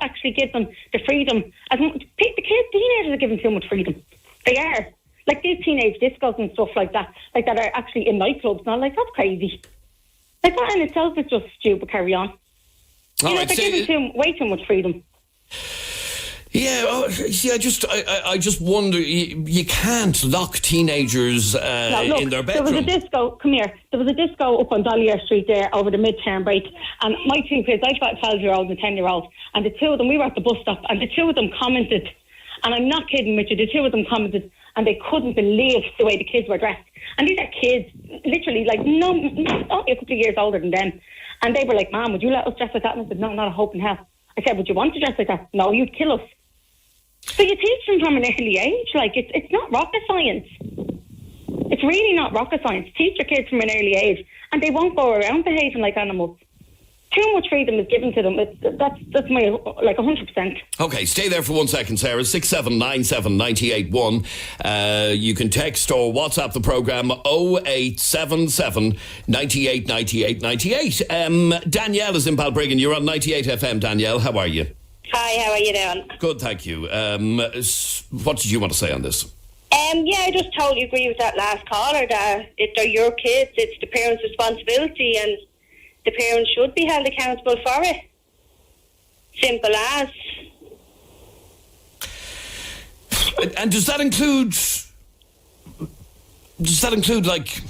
actually give them the freedom. Teenagers are given too much freedom. They are. Like these teenage discos and stuff like that are actually in nightclubs now. Like, that's crazy. Like, that in itself is just stupid. Carry on. They're giving way too much freedom. Yeah, see, I just wonder. You can't lock teenagers in their bedroom. There was a disco. Come here. There was a disco up on Dollier Street there over the midterm break, and my two kids, I've got a 12-year-old and a 10-year-old, and the two of them, we were at the bus stop, and the two of them commented, and I'm not kidding with you, the two of them commented, and they couldn't believe the way the kids were dressed. And these are kids, literally, like, only a couple of years older than them. And they were like, Mom, would you let us dress like that? And I said, no, not a hope in hell. I said, would you want to dress like that? No, you'd kill us. So you teach them from an early age. Like, it's not rocket science. It's really not rocket science. Teach your kids from an early age, and they won't go around behaving like animals. Too much freedom is given to them. That's my, like, 100%. Okay, stay there for 1 second, Sarah. 6797 981. You can text or WhatsApp the programme 0877 98 98 98. Danielle is in Balbriggan. You're on 98 FM, Danielle. How are you? Hi, how are you doing? Good, thank you. What did you want to say on this? Yeah, I just totally agree with that last caller that if they're your kids, it's the parents' responsibility, and the parents should be held accountable for it. Simple as. And does that include like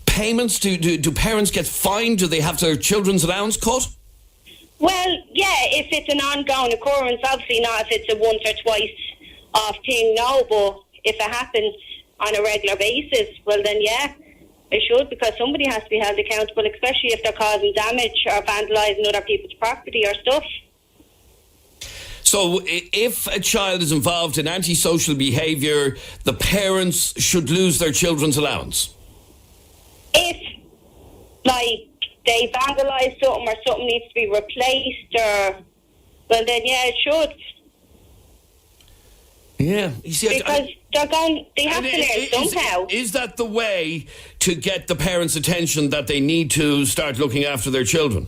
payments? Do parents get fined? Do they have their children's allowance cut? Well, yeah, if it's an ongoing occurrence, obviously not if it's a once or twice off thing, no, but if it happens on a regular basis, well then yeah, it should, because somebody has to be held accountable, especially if they're causing damage or vandalising other people's property or stuff. So if a child is involved in antisocial behaviour, the parents should lose their children's allowance? If, like, they vandalise something or something needs to be replaced, or, well then yeah, it should. Yeah, you see, because they have to learn somehow. Is that the way to get the parents' attention, that they need to start looking after their children?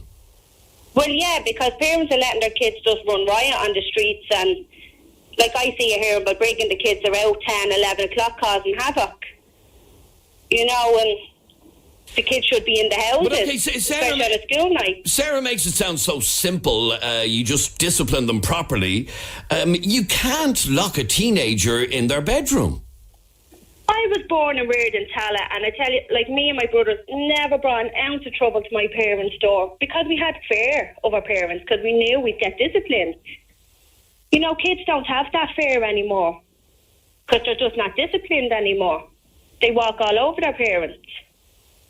Well, yeah, because parents are letting their kids just run riot on the streets, and like I see it here, but breaking the kids are out 10, 11 o'clock causing havoc. You know, and the kids should be in the houses, but okay, especially on a school night. Sarah makes it sound so simple. You just discipline them properly. You can't lock a teenager in their bedroom. I was born and reared in Tala, and I tell you, like, me and my brothers never brought an ounce of trouble to my parents' door because we had fear of our parents, because we knew we'd get disciplined. You know, kids don't have that fear anymore because they're just not disciplined anymore. They walk all over their parents.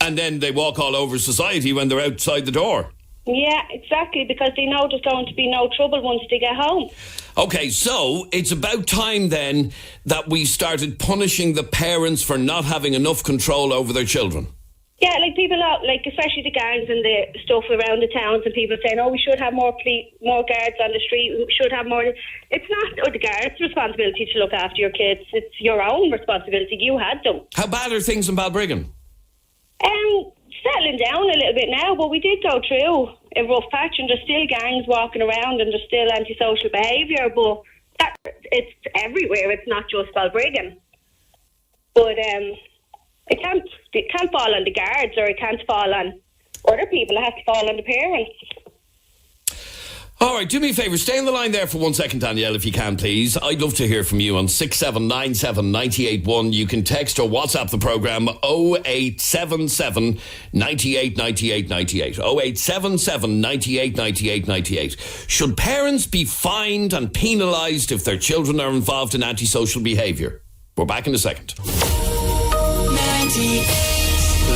And then they walk all over society when they're outside the door. Yeah, exactly, because they know there's going to be no trouble once they get home. Okay, so it's about time then that we started punishing the parents for not having enough control over their children. Yeah, like people, like especially the gangs and the stuff around the towns, and people saying, oh, we should have more guards on the street, we should have more. It's not the guards' responsibility to look after your kids. It's your own responsibility. You had them. How bad are things in Balbriggan? Settling down a little bit now, but we did go through a rough patch, and there's still gangs walking around, and there's still antisocial behaviour, but it's everywhere. It's not just Balbriggan. But it can't fall on the guards, or it can't fall on other people. It has to fall on the parents. All right, do me a favour, stay on the line there for 1 second, Danielle, if you can, please. I'd love to hear from you on 6797 981. You can text or WhatsApp the programme 0877 98 98 98. 0877 98 98 98. Should parents be fined and penalised if their children are involved in antisocial behaviour? We're back in a second. 98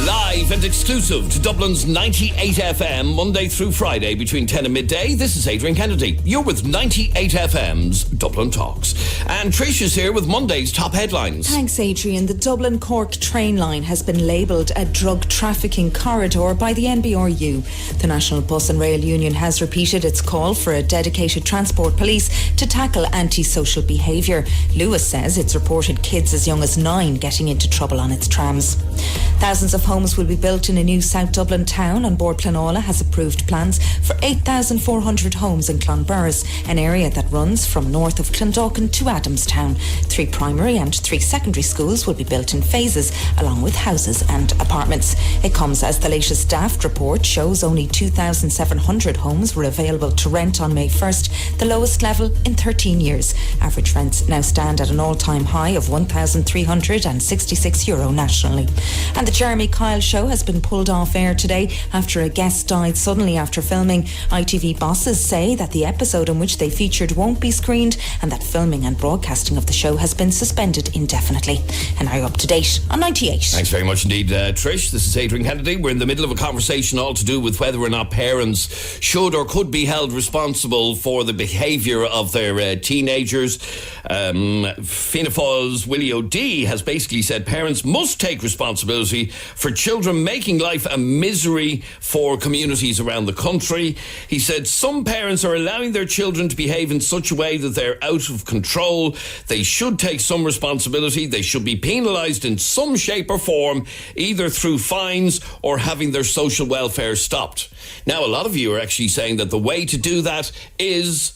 Live and exclusive to Dublin's 98FM, Monday through Friday between 10 and midday. This is Adrian Kennedy. You're with 98FM's Dublin Talks. And Trish is here with Monday's top headlines. Thanks, Adrian. The Dublin-Cork train line has been labelled a drug trafficking corridor by the NBRU. The National Bus and Rail Union has repeated its call for a dedicated transport police to tackle antisocial behaviour. Lewis says it's reported kids as young as 9 getting into trouble on its trams. Thousands of homes will be built in a new South Dublin town, and Bord Pleanála has approved plans for 8,400 homes in Clonburris, an area that runs from north of Clondalkin to Adamstown. 3 primary and 3 secondary schools will be built in phases, along with houses and apartments. It comes as the latest draft report shows only 2,700 homes were available to rent on May 1st, the lowest level in 13 years. Average rents now stand at an all-time high of €1,366 nationally. And the Jeremy Kyle show has been pulled off air today after a guest died suddenly after filming. ITV bosses say that the episode in which they featured won't be screened and that filming and broadcasting of the show has been suspended indefinitely. And now you're up to date on 98. Thanks very much indeed, Trish. This is Adrian Kennedy. We're in the middle of a conversation all to do with whether or not parents should or could be held responsible for the behaviour of their teenagers. Fianna Fáil's Willie O'D has basically said parents must take responsibility for children making life a misery for communities around the country. He said some parents are allowing their children to behave in such a way that they're out of control. They should take some responsibility. They should be penalised in some shape or form, either through fines or having their social welfare stopped. Now, a lot of you are actually saying that the way to do that is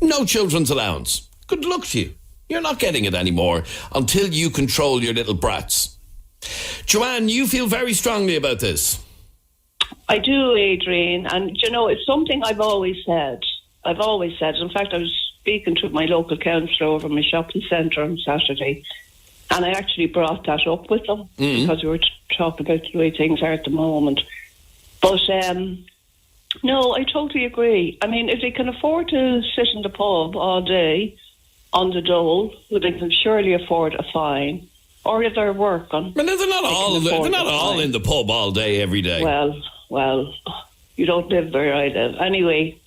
no children's allowance. Good luck to you. You're not getting it anymore until you control your little brats. Joanne, you feel very strongly about this. I do, Adrian, and you know, it's something I've always said. In fact, I was speaking to my local councillor over my shopping centre on Saturday, and I actually brought that up with them because we were talking about the way things are at the moment. But no, I totally agree. I mean, if they can afford to sit in the pub all day on the dole, well, they can surely afford a fine. Or if they're working. But they're not all in the pub all day, every day. Well, you don't live where I live. Anyway,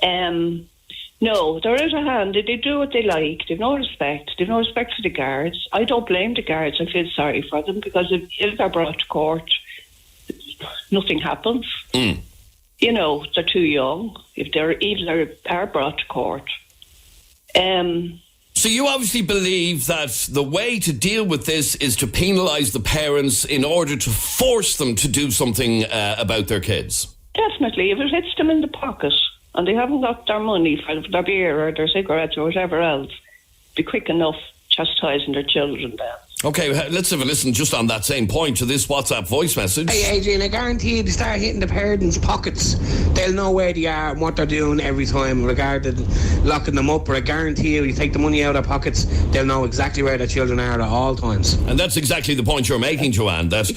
no, they're out of hand. They do what they like. They've no respect. They've no respect for the guards. I don't blame the guards. I feel sorry for them because if they're brought to court, nothing happens. You know, they're too young. If they are brought to court. So you obviously believe that the way to deal with this is to penalise the parents in order to force them to do something about their kids? Definitely. If it hits them in the pocket and they haven't got their money for their beer or their cigarettes or whatever else, be quick enough chastising their children then. Okay, let's have a listen just on that same point to this WhatsApp voice message. Hey Adrian, I guarantee you they start hitting the parents' pockets. They'll know where they are and what they're doing every time, regarding locking them up. Or I guarantee you take the money out of their pockets, they'll know exactly where their children are at all times. And that's exactly the point you're making, Joanne, that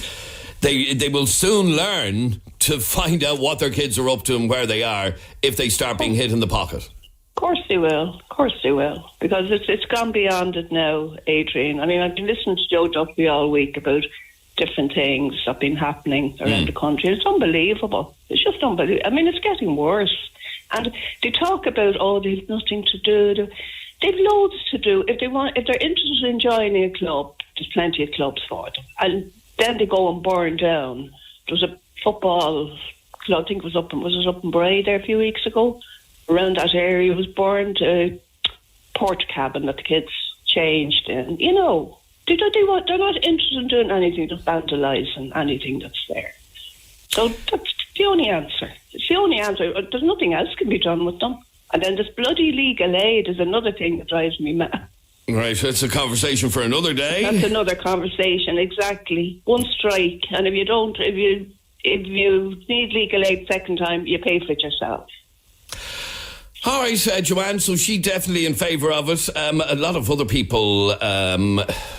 they will soon learn to find out what their kids are up to and where they are if they start being hit in the pocket. Of course they will. Because it's gone beyond it now, Adrian. I mean, I've been listening to Joe Duffy all week about different things that have been happening around the country. It's unbelievable. It's just unbelievable. I mean, it's getting worse. And they talk about, they've nothing to do. They've loads to do. If they're interested in joining a club, there's plenty of clubs for them. And then they go and burn down. There was a football club, I think it was up in Bray there a few weeks ago. Around that area was burned a port cabin that the kids changed in. You know, they're not interested in doing anything, just vandalising anything that's there. So that's the only answer. It's the only answer. There's nothing else can be done with them. And then this bloody legal aid is another thing that drives me mad. Right, that's a conversation for another day. That's another conversation, exactly. One strike, and if you need legal aid second time, you pay for it yourself. All right, Joanne, so she definitely in favour of it. A lot of other people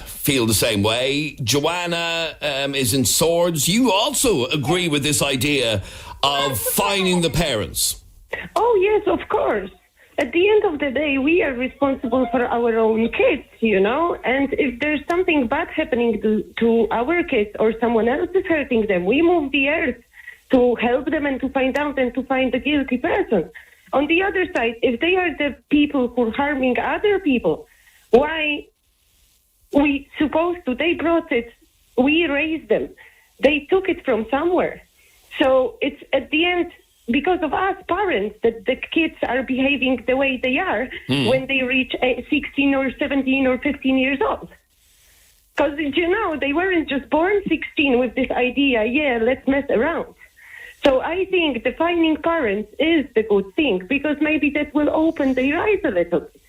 feel the same way. Joanna is in Swords. You also agree with this idea of fining the parents. Oh, yes, of course. at the end of the day, we are responsible for our own kids, and if there's something bad happening to our kids or someone else is hurting them, we move the earth to help them and to find out and to find the guilty person. On the other side, if they are the people who are harming other people, why we supposed to? They brought it, we raised them, they took it from somewhere. So it's at the end because of us parents that the kids are behaving the way they are when they reach 16 or 17 or 15 years old. Because, they weren't just born 16 with this idea, let's mess around. So I think defining parents is the good thing, because maybe that will open their eyes a little bit.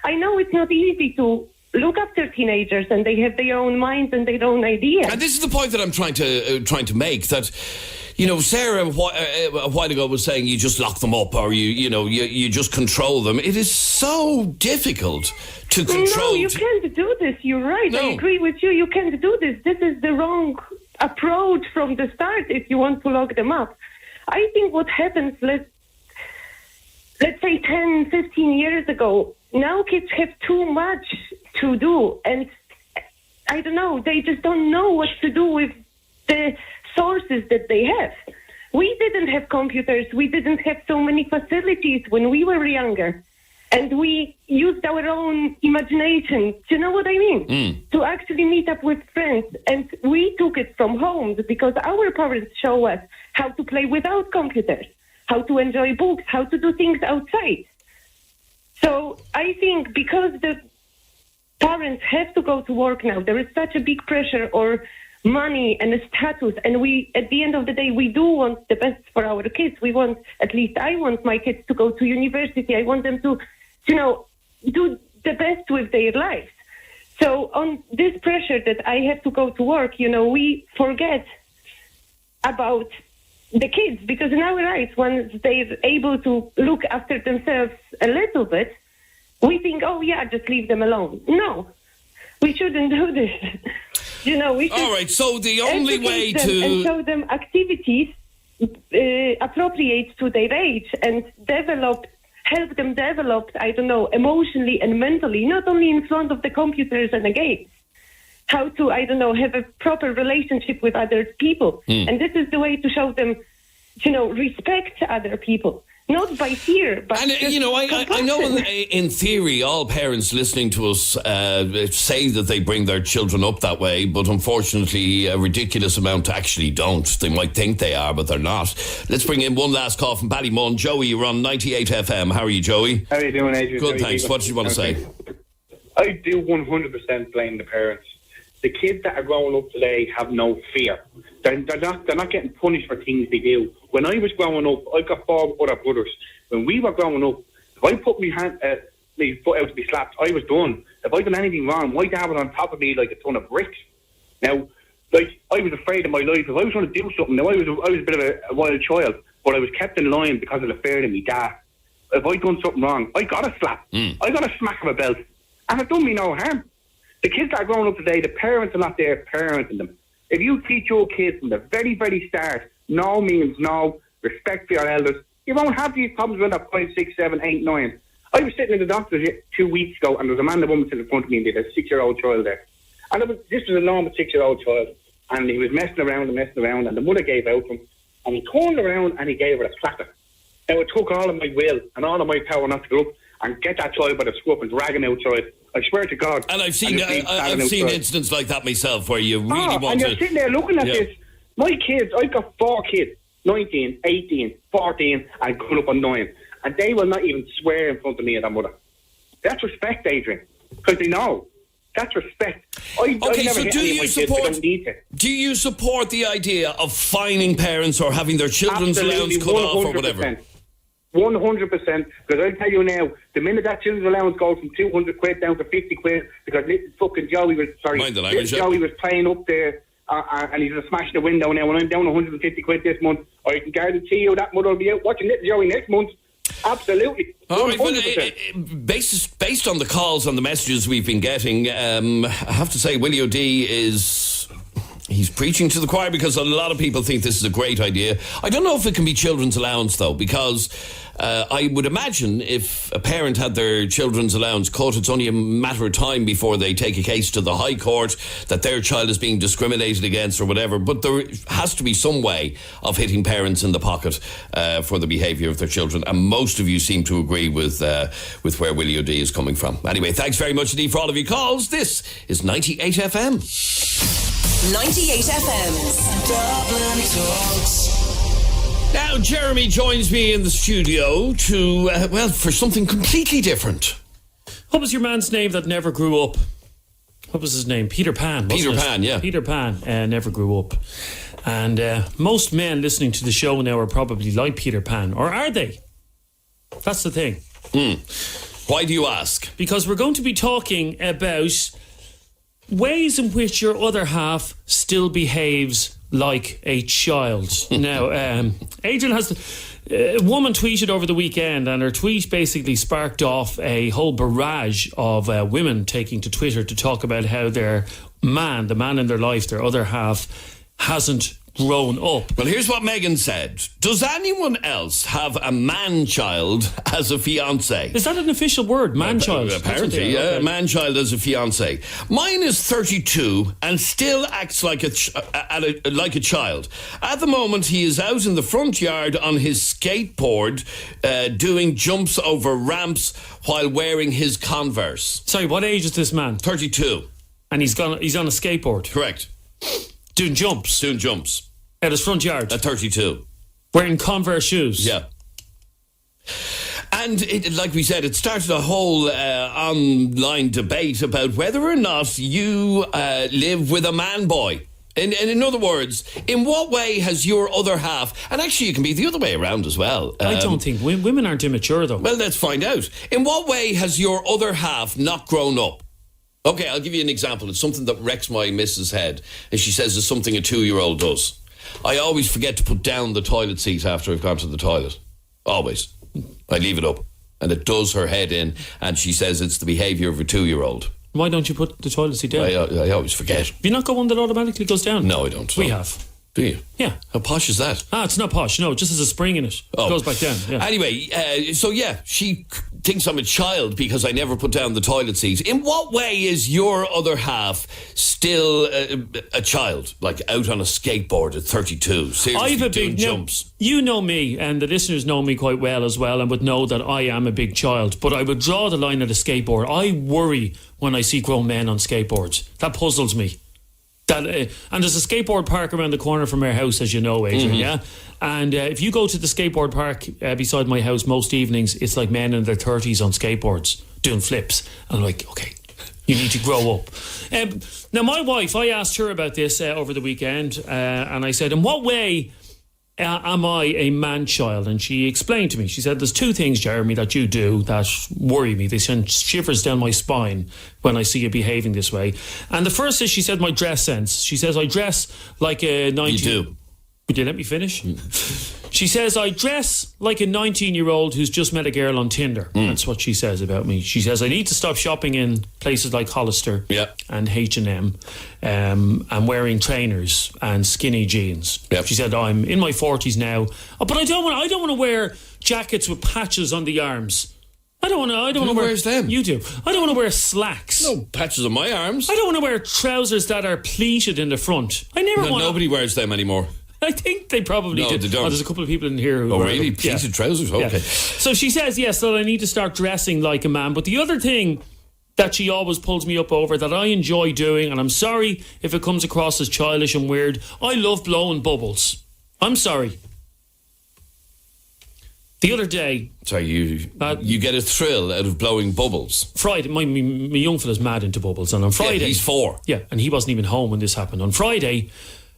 I know it's not easy to look after teenagers, and they have their own minds and their own ideas. And this is the point that I'm trying to make, that Sarah a while ago was saying you just lock them up, or you just control them. It is so difficult to control. No, you can't do this. You're right. No. I agree with you. You can't do this. This is the wrong approach from the start if you want to lock them up. I think what happens, let's say 10, 15 years ago, now kids have too much to do, and I don't know, they just don't know what to do with the sources that they have. We didn't have computers, we didn't have so many facilities when we were younger, and we used our own imagination. Do you know what I mean? To actually meet up with friends, and we took it from home because our parents show us how to play without computers, how to enjoy books, how to do things outside. So I think because the parents have to go to work now, there is such a big pressure or money and a status, and we, at the end of the day, we do want the best for our kids. We want, at least I want my kids to go to university. I want them to, do the best with their lives. So on this pressure that I have to go to work, we forget about the kids, because in our eyes, once they're able to look after themselves a little bit, we think, just leave them alone. No, we shouldn't do this. We should all right, so the only way to... and show them activities appropriate to their age and help them develop, emotionally and mentally, not only in front of the computers and the games. How to, have a proper relationship with other people. And this is the way to show them, respect other people. Not by fear, but I know in theory all parents listening to us say that they bring their children up that way, but unfortunately a ridiculous amount actually don't. They might think they are, but they're not. Let's bring in one last call from Ballymun. Joey, you're on 98 FM. How are you, Joey? How are you doing, Adrian? Good, thanks. What did you want to say? I do 100% blame the parents. The kids that are growing up today have no fear. They're not getting punished for things they do. When I was growing up, I got 4 other brothers. When we were growing up, if I put my foot out to be slapped, I was done. If I done anything wrong, my dad was on top of me like a ton of bricks. Now, I was afraid of my life. If I was going to do something, now I was a bit of a wild child, but I was kept in line because of the fear of my dad. If I done something wrong, I got a slap. I got a smack of a belt. And it done me no harm. The kids that are growing up today, the parents are not there parenting them. If you teach your kids from the very, very start, no means no, respect for your elders, you won't have these problems when they're 5, 6, 7, 8, 9. I was sitting in the doctor's 2 weeks ago, and there was a man and a woman sitting in front of me, and they had a 6-year-old child there. And this was a normal 6-year-old child, and he was messing around, and the mother gave out to him, and he turned around and he gave her a slapper. Now, it took all of my will and all of my power not to go up and get that child by the scruff and drag him outside. I swear to God. And I've seen incidents like that myself where you really want to... and you're sitting there looking at this. My kids, I've got 4 kids, 19, 18, 14, and coming up on 9. And they will not even swear in front of me and their mother. That's respect, Adrian. Because they know. That's respect. I never hit any of my kids. They don't need to. Do you support the idea of fining parents or having their children's allowance cut off or whatever? 100%, because I'll tell you now, the minute that children's allowance goes from 200 quid down to 50 quid, because little fucking Joey was, Joey was playing up there, and he's going to smash the window now, and I'm down 150 quid this month, I can guarantee you that mother will be out watching little Joey next month. Absolutely. All right, but based on the calls and the messages we've been getting, I have to say Willie O'D is He's preaching to the choir because a lot of people think this is a great idea. I don't know if it can be children's allowance, though, because I would imagine if a parent had their children's allowance cut, it's only a matter of time before they take a case to the High Court that their child is being discriminated against or whatever. But there has to be some way of hitting parents in the pocket for the behaviour of their children. And most of you seem to agree with where Willie O'D is coming from. Anyway, thanks very much indeed for all of your calls. This is 98FM. 98FM's Dublin Talks. Now, Jeremy joins me in the studio to, for something completely different. What was your man's name that never grew up? What was his name? Peter Pan, wasn't Peter it? Pan, yeah. Peter Pan never grew up. And most men listening to the show now are probably like Peter Pan. Or are they? That's the thing. Why do you ask? Because we're going to be talking about ways in which your other half still behaves like a child. Now, Adrian has... A woman tweeted over the weekend, and her tweet basically sparked off a whole barrage of women taking to Twitter to talk about how their man, the man in their life, their other half, hasn't grown up. Well, here's what Megan said. Does anyone else have a man-child as a fiancé? Is that an official word, man-child? Apparently, yeah, okay. man-child as a fiancé. Mine is 32 and still acts like a child. At the moment, he is out in the front yard on his skateboard doing jumps over ramps while wearing his Converse. Sorry, what age is this man? 32. And he's on a skateboard? Correct. Doing jumps? Doing jumps. At his front yard? At 32. Wearing Converse shoes? Yeah. And like we said, it started a whole online debate about whether or not you live with a man boy. In other words, in what way has your other half... And actually, it can be the other way around as well. I don't think... Women aren't immature, though. Well, let's find out. In what way has your other half not grown up? Okay, I'll give you an example. It's something that wrecks my missus' head. And she says it's something a 2-year-old does. I always forget to put down the toilet seat after I've gone to the toilet. Always. I leave it up. And it does her head in. And she says it's the behaviour of a 2-year-old. Why don't you put the toilet seat down? I always forget. Have you not got one that automatically goes down? No, I don't. We have. Do you? Yeah. How posh is that? It's not posh. No, it just has a spring in it. Oh. It goes back down. Yeah. Anyway, she thinks I'm a child because I never put down the toilet seat. In what way is your other half still a child? Like out on a skateboard at 32, seriously doing jumps? You know me, and the listeners know me quite well as well, and would know that I am a big child. But I would draw the line at a skateboard. I worry when I see grown men on skateboards. That puzzles me. And there's a skateboard park around the corner from our house, as you know, Adrian, yeah? And if you go to the skateboard park beside my house most evenings, it's like men in their 30s on skateboards doing flips. And I'm like, okay, you need to grow up. Now, my wife, I asked her about this over the weekend, and I said, in what way am I a man-child? And she explained to me, she said, there's 2 things, Jeremy, that you do that worry me. They send shivers down my spine when I see you behaving this way. And the first is, she said, my dress sense. She says, I dress like a 19... You do. Would you let me finish? She says, I dress like a 19-year-old who's just met a girl on Tinder. That's what she says about me. She says, I need to stop shopping in places like Hollister and H&M. I'm wearing trainers and skinny jeans. She said, I'm in my 40s now, but I don't want to wear jackets with patches on the arms. I don't want to wear... Where's them? You do. I don't want to wear slacks. No patches on my arms. I don't want to wear trousers that are pleated in the front. Nobody wears them anymore. I think they probably do. They don't. There's a couple of people in here who really? Pleated trousers? Okay. Yeah. So she says, yes, that I need to start dressing like a man. But the other thing that she always pulls me up over, that I enjoy doing, and I'm sorry if it comes across as childish and weird, I love blowing bubbles. I'm sorry. The other day... Sorry, you get a thrill out of blowing bubbles. Friday, my young fella's mad into bubbles, and on Friday... Yeah, he's 4. Yeah, and he wasn't even home when this happened. On Friday...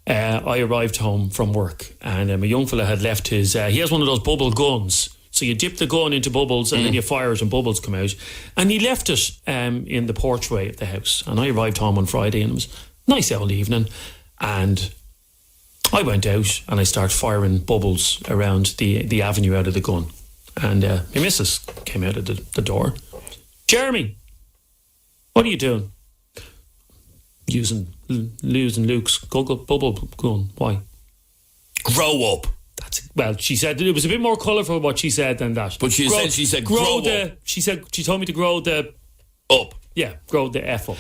I arrived home from work, and my young fella had left his... he has one of those bubble guns. So you dip the gun into bubbles and then you fire it and bubbles come out. And he left it in the porchway of the house. And I arrived home on Friday, and it was a nice old evening. And I went out and I started firing bubbles around the avenue out of the gun. And my missus came out of the door. Jeremy, what are you doing? Losing Luke's bubble gun. Why? Grow up. Well, she said it was a bit more colourful what she said than that. But she said grow up. She told me to grow the up. Yeah, grow the F up.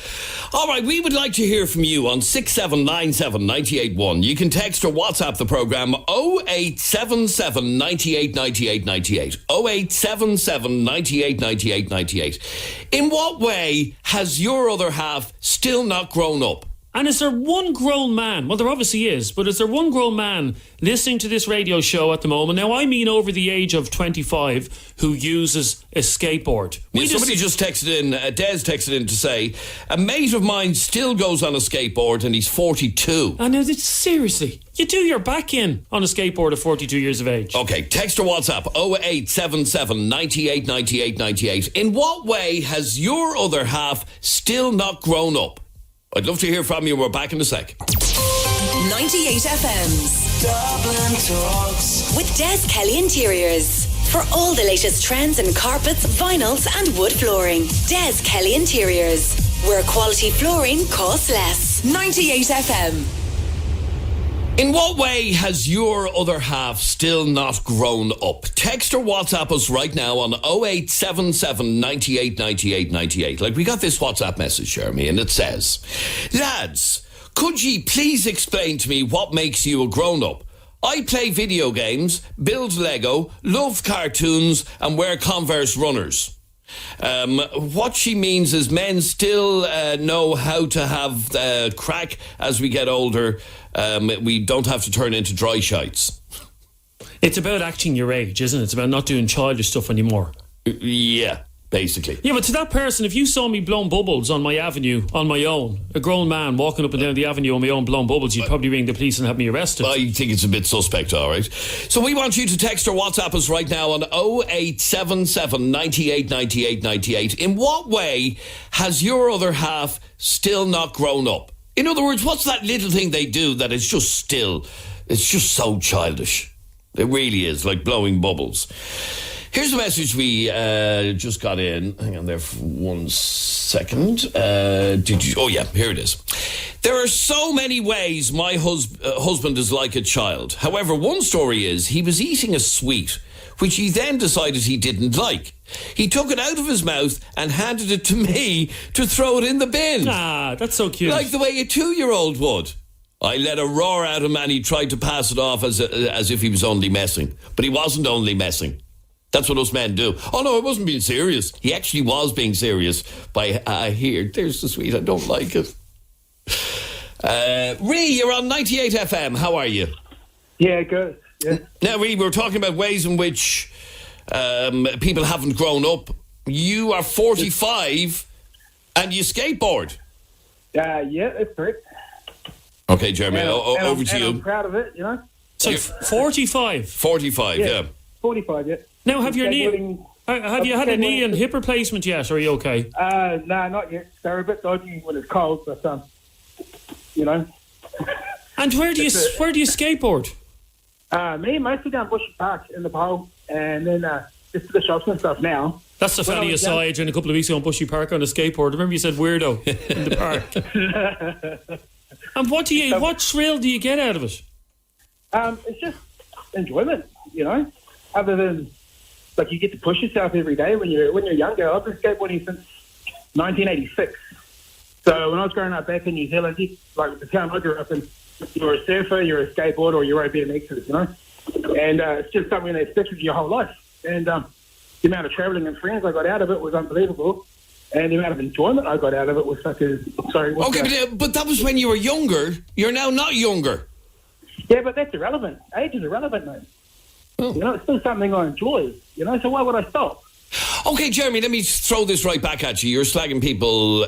All right, we would like to hear from you on 6797 981. You can text or WhatsApp the programme 0877 98 98 98. 0877 98 98 98. In what way has your other half still not grown up? And is there one grown man, well there obviously is, but is there one grown man listening to this radio show at the moment, now I mean over the age of 25, who uses a skateboard? Somebody just texted in, Des texted in to say, a mate of mine still goes on a skateboard and he's 42. I know, seriously, you do your back in on a skateboard at 42 years of age. Okay, text or WhatsApp 0877 98 98 98. In what way has your other half still not grown up? I'd love to hear from you. We're back in a sec. 98FM's Dublin Talks with Des Kelly Interiors. For all the latest trends in carpets, vinyls and wood flooring. Des Kelly Interiors, where quality flooring costs less. 98FM. In what way has your other half still not grown up? Text or WhatsApp us right now on 0877 98 98 98. Like, we got this WhatsApp message, Jeremy, and it says, lads, could ye please explain to me what makes you a grown-up? I play video games, build Lego, love cartoons and wear Converse runners. What she means is men still know how to have crack as we get older. We don't have to turn into dry shites. It's about acting your age, isn't it? It's about not doing childish stuff anymore. Yeah, basically. Yeah, but to that person, if you saw me blowing bubbles on my avenue on my own, a grown man walking up and down the avenue on my own blowing bubbles, you'd probably ring the police and have me arrested. I think it's a bit suspect, all right. So we want you to text or WhatsApp us right now on 0877 98 98 98. In what way has your other half still not grown up? In other words, what's that little thing they do that is just it's just so childish? It really is, like blowing bubbles. Here's a message we just got in. Hang on there for 1 second. Oh yeah, here it is. There are so many ways my husband is like a child. However, one story is he was eating a sweet, which he then decided he didn't like. He took it out of his mouth and handed it to me to throw it in the bin. Ah, that's so cute. Like the way a 2-year-old would. I let a roar out of him and he tried to pass it off as if he was only messing. But he wasn't only messing. That's what us men do. Oh no, I wasn't being serious. He actually was being serious by, here, there's the sweet, I don't like it. Ree, you're on 98FM. How are you? Yeah, good. Yeah. Now, Ree, we're talking about ways in which people haven't grown up. You are 45 and you skateboard. Yeah, that's correct. Okay, Jeremy, over to you. I'm proud of it, you know. So 45? 45, yeah. 45, yeah. Now, have you had a knee and hip replacement yet, or are you okay? No, not yet. They're a bit dodgy when it's cold, but, you know. And where do you skateboard? Me, mostly down Bushy Park in the pole, and then just to the shops and stuff now. That's the funny aside, and a couple of weeks ago on Bushy Park on a skateboard. Remember you said weirdo in the park. And what thrill do you get out of it? It's just enjoyment, you know. Other than, like, you get to push yourself every day when you're younger. I've been skateboarding since 1986. So when I was growing up back in New Zealand, like the town I grew up in, you're a surfer, you're a skateboarder, or you're a BMXer, you know. And it's just something that sticks with you your whole life. And the amount of travelling and friends I got out of it was unbelievable. And the amount of enjoyment I got out of it was such as... but that was when you were younger. You're now not younger. Yeah, but that's irrelevant. Age is irrelevant, mate. Oh. You know, it's still something I enjoy, you know, so why would I stop? Okay, Jeremy, let me throw this right back at you. You're slagging people,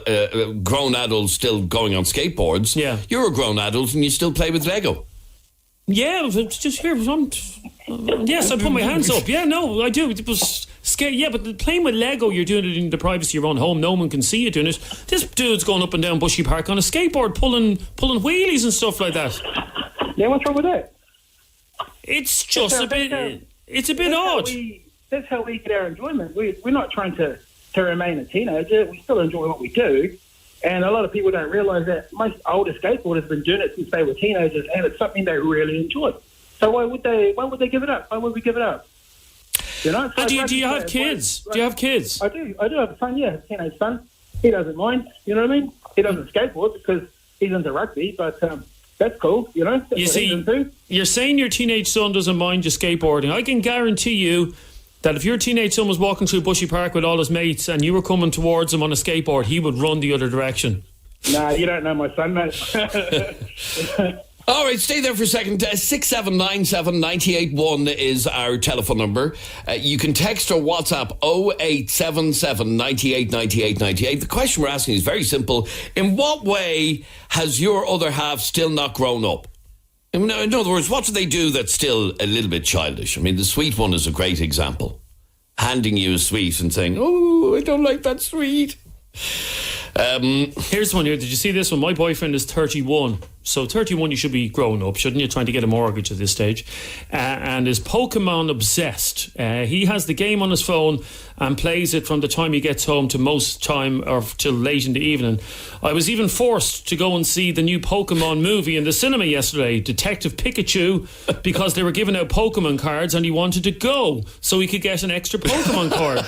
grown adults still going on skateboards. Yeah. You're a grown adult and you still play with Lego. Yeah, just here. Yes, I put my hands up. Yeah, no, I do. It was scary. Yeah, but playing with Lego, you're doing it in the privacy of your own home. No one can see you doing it. This dude's going up and down Bushy Park on a skateboard, pulling wheelies and stuff like that. Yeah, what's wrong with that? It's just a bit. It's a bit odd. That's how we get our enjoyment. We're not trying to remain a teenager. We still enjoy what we do, And a lot of people don't realise that most older skateboarders have been doing it since they were teenagers, and it's something they really enjoy. So why would they give it up? Why would we give it up? You know. And do you have kids? Do you have kids? I do have a son. Yeah, a teenage son. He doesn't mind. You know what I mean? He doesn't skateboard because he's into rugby, but that's cool. You know. That's you see, you're saying your teenage son doesn't mind you skateboarding. I can guarantee you that if your teenage son was walking through Bushy Park with all his mates and you were coming towards him on a skateboard, he would run the other direction. Nah, you don't know my son, mate. All right, stay there for a second. 6797 981 is our telephone number. You can text or WhatsApp 0877 98 98 98. The question we're asking is very simple. In what way has your other half still not grown up? In other words, what do they do that's still a little bit childish? I mean, the sweet one is a great example. Handing you a sweet and saying, oh, I don't like that sweet. Here's one here. Did you see this one? My boyfriend is 31. So 31, you should be growing up, shouldn't you? Trying to get a mortgage at this stage. And is Pokemon obsessed. He has the game on his phone and plays it from the time he gets home to most time or till late in the evening. I was even forced to go and see the new Pokemon movie in the cinema yesterday, Detective Pikachu, because they were giving out Pokemon cards and he wanted to go so he could get an extra Pokemon card.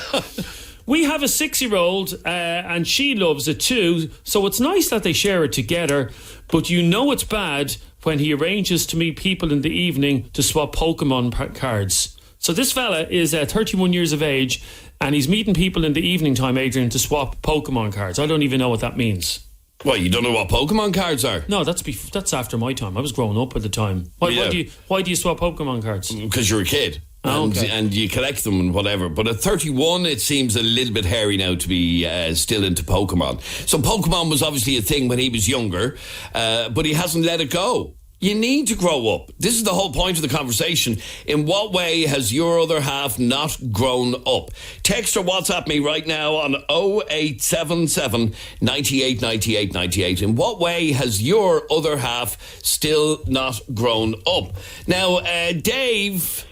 We have a 6-year-old and she loves it too, so it's nice that they share it together, but you know it's bad when he arranges to meet people in the evening to swap Pokemon cards. So this fella is 31 years of age and he's meeting people in the evening time, Adrian, to swap Pokemon cards. I don't even know what that means. Well, you don't know what Pokemon cards are? No, that's after my time. I was growing up at the time. Why do you swap Pokemon cards? Because you're a kid. Okay. And you collect them and whatever. But at 31, it seems a little bit hairy now to be still into Pokemon. So Pokemon was obviously a thing when he was younger, but he hasn't let it go. You need to grow up. This is the whole point of the conversation. In what way has your other half not grown up? Text or WhatsApp me right now on 0877 98 98 98. In what way has your other half still not grown up? Now, Dave...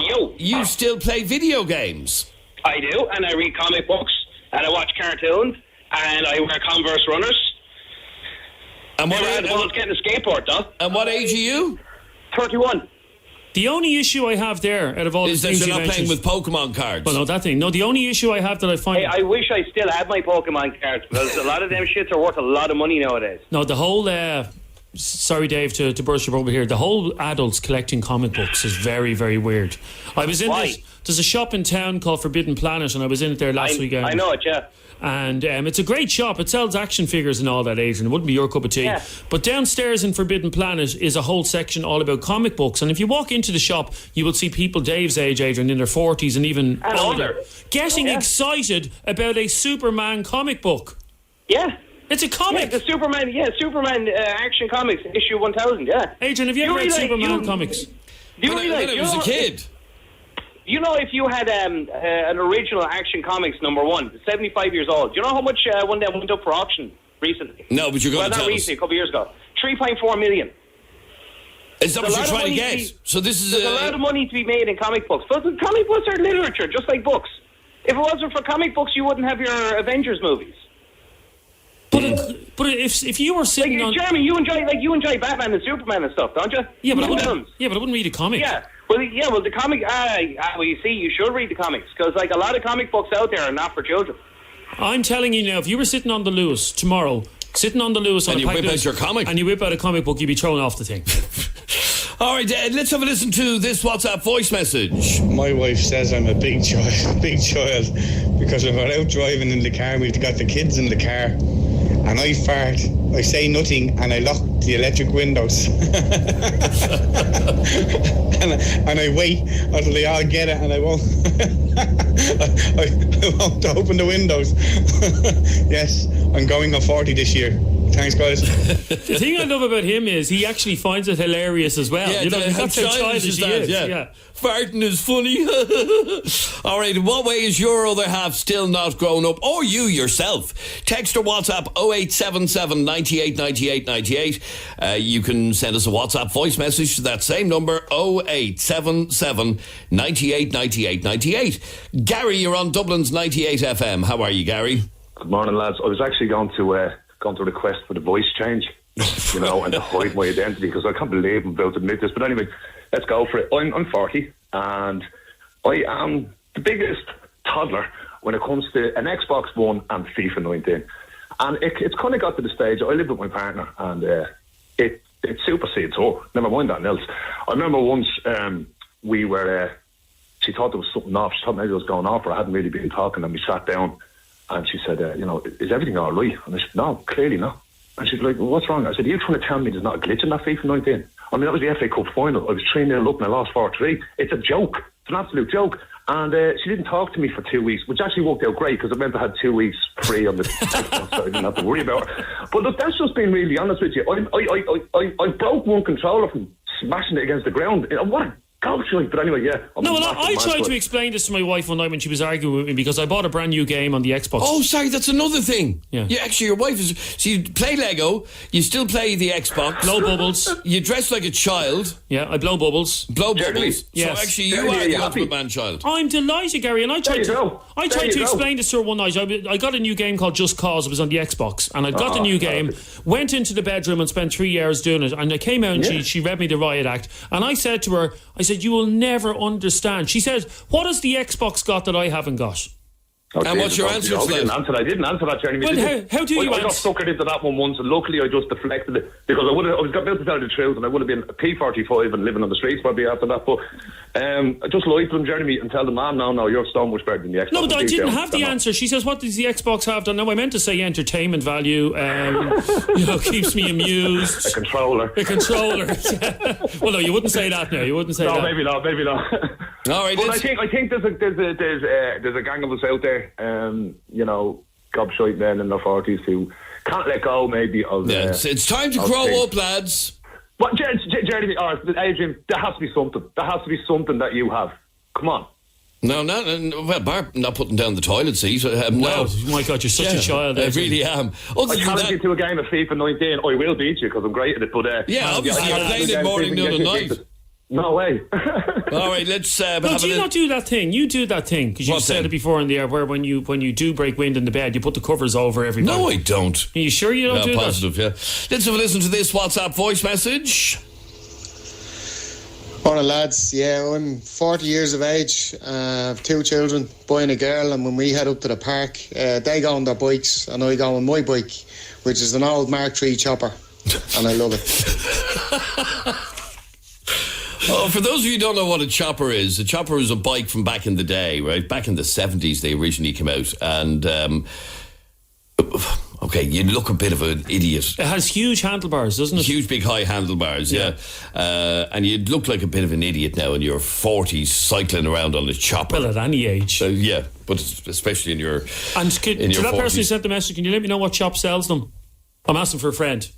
Yo. You still play video games? I do, and I read comic books, and I watch cartoons, and I wear Converse runners. And never had a buzz getting a skateboard, though. And what age are you? 31. The only issue I have there, out of all is the that things you're not playing mentioned, with Pokemon cards. Well, no, that thing. No, the only issue I have that I find... Hey, I wish I still had my Pokemon cards, because a lot of them shits are worth a lot of money nowadays. No, the whole... Sorry, Dave, to burst your bubble here. The whole adults collecting comic books is very, very weird. I was in this. There's a shop in town called Forbidden Planet, and I was in it there last weekend. I know it, yeah. And it's a great shop. It sells action figures and all that, Adrian. It wouldn't be your cup of tea. Yeah. But downstairs in Forbidden Planet is a whole section all about comic books. And if you walk into the shop, you will see people Dave's age, Adrian, in their 40s and even older, getting excited about a Superman comic book. Yeah. It's a comic. Yeah, Superman Action Comics, issue 1000, yeah. Adrian, have you ever read Superman comics? When I was a kid. You know, if you had an original Action Comics #1, 75 years old, do you know how much one that went up for auction recently? No, but you're going to tell us. Not recently, a couple of years ago. 3.4 million. Is that what you're trying to get? So this is there's a lot of money to be made in comic books. But the comic books are literature, just like books. If it wasn't for comic books, you wouldn't have your Avengers movies. But if you were sitting on... Jeremy, you enjoy Batman and Superman and stuff, don't you? Yeah, but I wouldn't read a comic. Yeah, well, the comic... well, you see, you should read the comics, because a lot of comic books out there are not for children. I'm telling you now, if you were sitting on the Lewis tomorrow, on and you whip out your comic, and you whip out a comic book, you'd be thrown off the thing. All right, let's have a listen to this WhatsApp voice message. My wife says I'm a big child, because when we're out driving in the car, we've got the kids in the car, and I fart, I say nothing, and I lock the electric windows. and I wait until they all get it, and I won't I won't open the windows. Yes, I'm going on 40 this year. Thanks, guys. The thing I love about him is he actually finds it hilarious as well. Yeah, that's how childish he is. Yeah. Farting is funny. All right, in what way is your other half still not grown up? Or you yourself? Text or WhatsApp 0877 98 98 98. You can send us a WhatsApp voice message to that same number, 0877 98 98 98. Gary, you're on Dublin's 98 FM. How are you, Gary? Good morning, lads. I was actually going to gone to request for the voice change, you know, and to hide my identity, because I can't believe I'm about to admit this. But anyway, let's go for it. I'm 40, and I am the biggest toddler when it comes to an Xbox One and FIFA 19. And it's kind of got to the stage, I live with my partner, and it supersedes her. Never mind that else. I remember once we were, she thought there was something off. She thought maybe I was going off, or I hadn't really been talking, and we sat down, and she said, you know, is everything all right? And I said, no, clearly not. And she's like, well, what's wrong? I said, are you trying to tell me there's not a glitch in that FIFA 19? I mean, that was the FA Cup final. I was 3-0 up and I lost 4-3. It's a joke. It's an absolute joke. And she didn't talk to me for 2 weeks, which actually worked out great, because it meant I had 2 weeks free on the Xbox, so I didn't have to worry about it. But look, that's just being really honest with you. I broke one controller from smashing it against the ground. What a gobshite. But anyway, yeah. I tried to explain this to my wife one night when she was arguing with me, because I bought a brand new game on the Xbox. Oh, sorry, that's another thing. Yeah. Actually, your wife is... So you play Lego, you still play the Xbox. Blow bubbles. You dress like a child. Yeah, I blow bubbles. Blow bubbles? Yes. So actually, you are the ultimate man-child. I'm delighted, Gary, and I tried to explain this to her one night. I got a new game called Just Cause. It was on the Xbox, and I got the new game, went into the bedroom and spent 3 hours doing it, and I came out and she read me the riot act, and I said to her, you will never understand. She said, what has the Xbox got that I haven't got? And what's your answer to that? I didn't answer that, Jeremy. Well, how do you I got suckered into that one once, and luckily I just deflected it, because I was about to tell the truth, and I would have been a P45 and living on the streets probably after that. But I just lied to them, Jeremy, and tell them, no, you're so much better than the Xbox. No, but I didn't have the answer. She says, what does the Xbox have done? Now, I meant to say entertainment value, keeps me amused. A controller. Well, no, you wouldn't say that now. You wouldn't say that. No, maybe not. All right, but I think there's a gang of us out there, you know, gobshite men in their 40s who can't let go maybe of... it's time to grow up, lads. What, Jeremy, Adrian, there has to be something. There has to be something that you have. Come on. No, well, Barb, not putting down the toilet seat. No. Oh my God, you're such a child. I really am. I challenge you to a game of FIFA 19. I will beat you, because I'm great at it, but... obviously, you're playing it morning, noon and night. No way. All right, let's... do you not do that thing? You do that thing, because you said it before in the air, where when you do break wind in the bed, you put the covers over everybody. No, I don't. Are you sure you don't do positive, that? Yeah. Let's have a listen to this WhatsApp voice message. Morning, lads. Yeah, I'm 40 years of age, have 2 children, boy and a girl, and when we head up to the park, they go on their bikes, and I go on my bike, which is an old Mark III chopper, and I love it. Oh, for those of you who don't know what a chopper is a bike from back in the day, right? Back in the 70s, they originally came out, and okay, you look a bit of an idiot. It has huge handlebars, doesn't it? Huge, big, high handlebars, yeah. And you look like a bit of an idiot now in your 40s, cycling around on a chopper. Well, at any age. Yeah, but especially in your And to that 40s. Person who sent the message, can you let me know what shop sells them? I'm asking for a friend.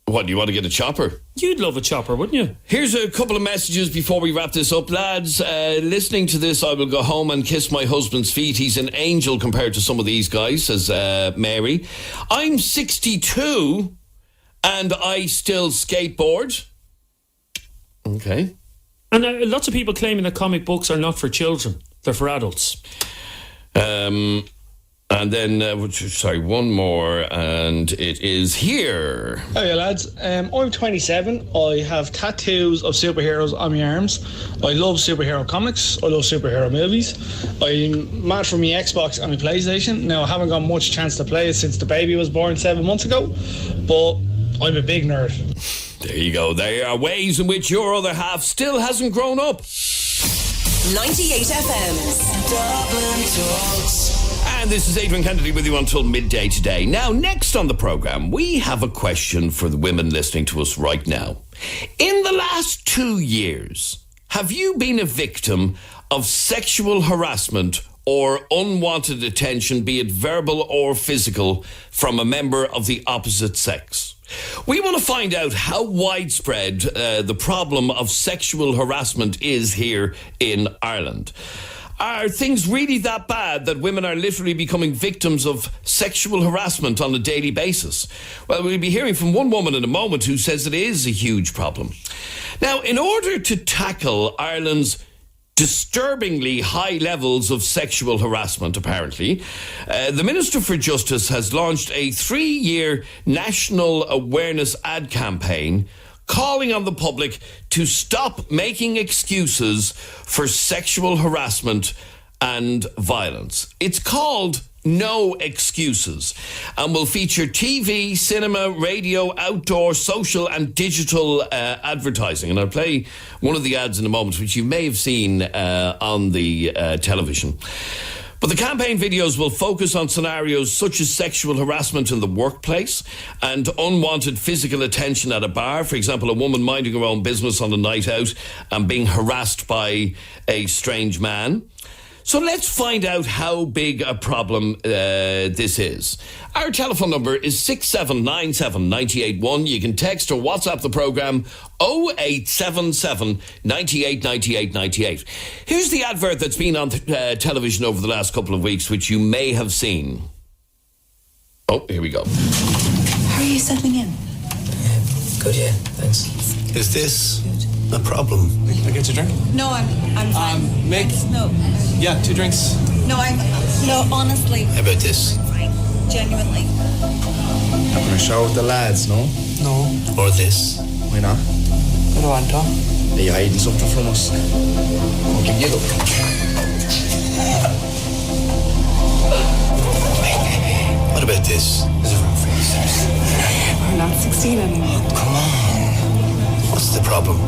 What, do you want to get a chopper? You'd love a chopper, wouldn't you? Here's a couple of messages before we wrap this up. Lads, listening to this, I will go home and kiss my husband's feet. He's an angel compared to some of these guys, says Mary. I'm 62 and I still skateboard. Okay. And lots of people claiming that comic books are not for children. They're for adults. And then, one more, and it is here. Hey lads, I'm 27. I have tattoos of superheroes on my arms. I love superhero comics. I love superhero movies. I'm mad for my Xbox and my PlayStation. Now, I haven't got much chance to play it since the baby was born 7 months ago, but I'm a big nerd. There you go. There are ways in which your other half still hasn't grown up. 98FM's Dublin Talks. And this is Adrian Kennedy with you until midday today. Now, next on the programme, we have a question for the women listening to us right now. In the last 2 years, have you been a victim of sexual harassment or unwanted attention, be it verbal or physical, from a member of the opposite sex? We want to find out how widespread the problem of sexual harassment is here in Ireland. Are things really that bad that women are literally becoming victims of sexual harassment on a daily basis? Well, we'll be hearing from one woman in a moment who says it is a huge problem. Now, in order to tackle Ireland's disturbingly high levels of sexual harassment, apparently. The Minister for Justice has launched a 3-year national awareness ad campaign calling on the public to stop making excuses for sexual harassment and violence. It's called No Excuses and will feature TV, cinema, radio, outdoor, social and digital advertising. And I'll play one of the ads in a moment, which you may have seen on the television. But the campaign videos will focus on scenarios such as sexual harassment in the workplace and unwanted physical attention at a bar. For example, a woman minding her own business on a night out and being harassed by a strange man. So let's find out how big a problem this is. Our telephone number is 6797 981. You can text or WhatsApp the programme 0877 98 98 98. Here's the advert that's been on television over the last couple of weeks, which you may have seen. Oh, here we go. How are you settling in? Good, yeah, thanks. Is this a problem? I get you a drink? No, I'm fine. Meg? No. Yeah, 2 drinks. No, honestly. How about this? Genuinely. Not gonna show with the lads, no? No. Or this? Why not? I don't want to. Are you hiding something from us? Okay, get up. What about this? We're not 16 anymore. Oh, come on. What's the problem? Do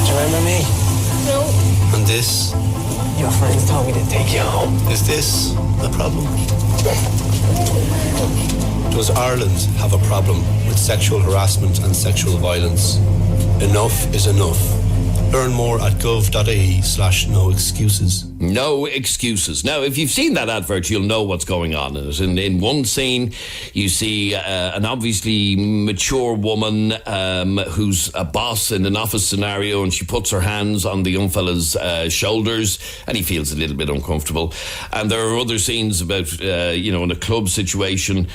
you remember me? No. And this? Your friends told me to take you home. Is this a problem? Does Ireland have a problem with sexual harassment and sexual violence? Enough is enough. Learn more at gov.ie/no excuses. No excuses. Now, if you've seen that advert, you'll know what's going on in it. In one scene, you see an obviously mature woman who's a boss in an office scenario, and she puts her hands on the young fella's shoulders, and he feels a little bit uncomfortable. And there are other scenes about, in a club situation,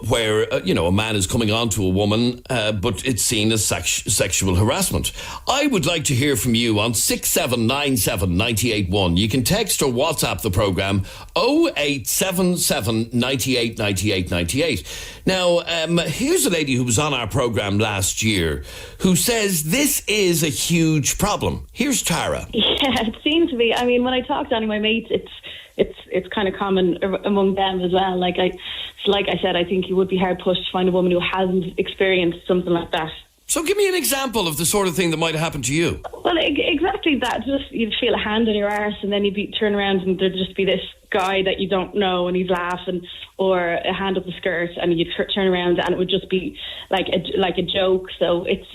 where, a man is coming on to a woman, but it's seen as sexual harassment. I would like to hear from you on 6797 981. You can text or WhatsApp the programme 0877 98 98 98. Now, here's a lady who was on our programme last year who says this is a huge problem. Here's Tara. Yeah, it seems to be. I mean, when I talk to any of my mates, it's kind of common among them as well. Like I said, I think you would be hard pushed to find a woman who hasn't experienced something like that. So give me an example of the sort of thing that might happen to you. Well, exactly that. Just you'd feel a hand on your arse, and then you'd turn around and there'd just be this guy that you don't know, and he's laughing, or a hand up the skirt, and you'd turn around, and it would just be like a joke. So it's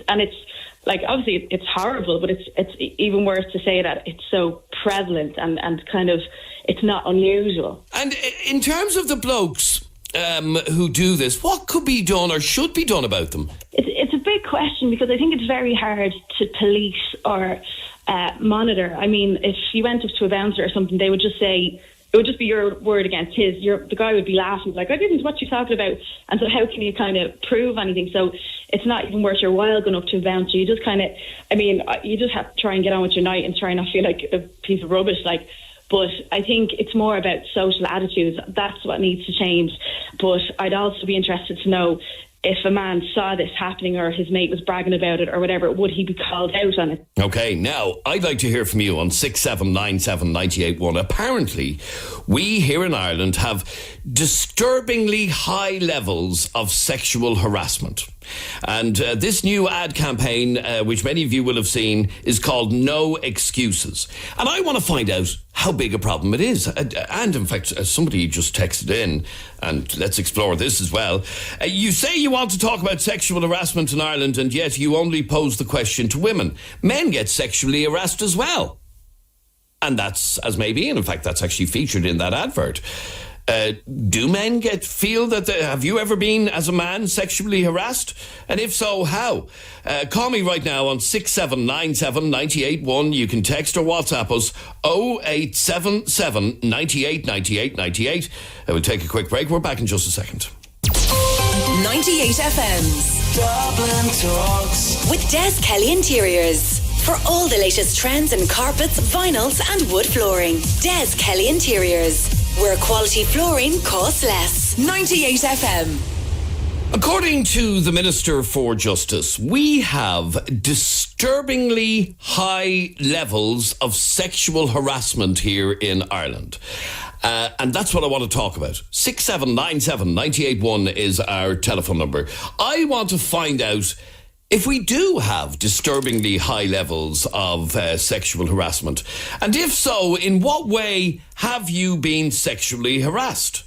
like, obviously it's horrible, but it's even worse to say that it's so prevalent and kind of it's not unusual. And in terms of the blokes who do this, what could be done or should be done about them? It's a big question, because I think it's very hard to police or monitor. I mean, if you went up to a bouncer or something, they would just say, it would just be your word against his. The guy would be laughing, like, I didn't, what you talking about? And so how can you kind of prove anything? So it's not even worth your while going up to a bouncer. You just kind of, you just have to try and get on with your night and try not feel like a piece of rubbish, like. But I think it's more about social attitudes. That's what needs to change. But I'd also be interested to know, if a man saw this happening or his mate was bragging about it or whatever, would he be called out on it? Okay, now, I'd like to hear from you on 6797 981. Apparently, we here in Ireland have disturbingly high levels of sexual harassment. And this new ad campaign, which many of you will have seen, is called No Excuses. And I want to find out how big a problem it is. And in fact, somebody just texted in, and let's explore this as well. You say you want to talk about sexual harassment in Ireland, and yet you only pose the question to women. Men get sexually harassed as well. And that's as maybe, and in fact, that's actually featured in that advert. Do men feel that have you ever been, as a man, sexually harassed? And if so, how? Call me right now on 6797 981. You can text or WhatsApp us 0877 98 98 98. We'll take a quick break. We're back in just a second. 98FM's Dublin Talks with Des Kelly Interiors. For all the latest trends in carpets, vinyls and wood flooring. Des Kelly Interiors, where quality flooring costs less. 98FM. According to the Minister for Justice, we have disturbingly high levels of sexual harassment here in Ireland. And that's what I want to talk about. 6797 981 is our telephone number. I want to find out if we do have disturbingly high levels of sexual harassment. And if so, in what way have you been sexually harassed?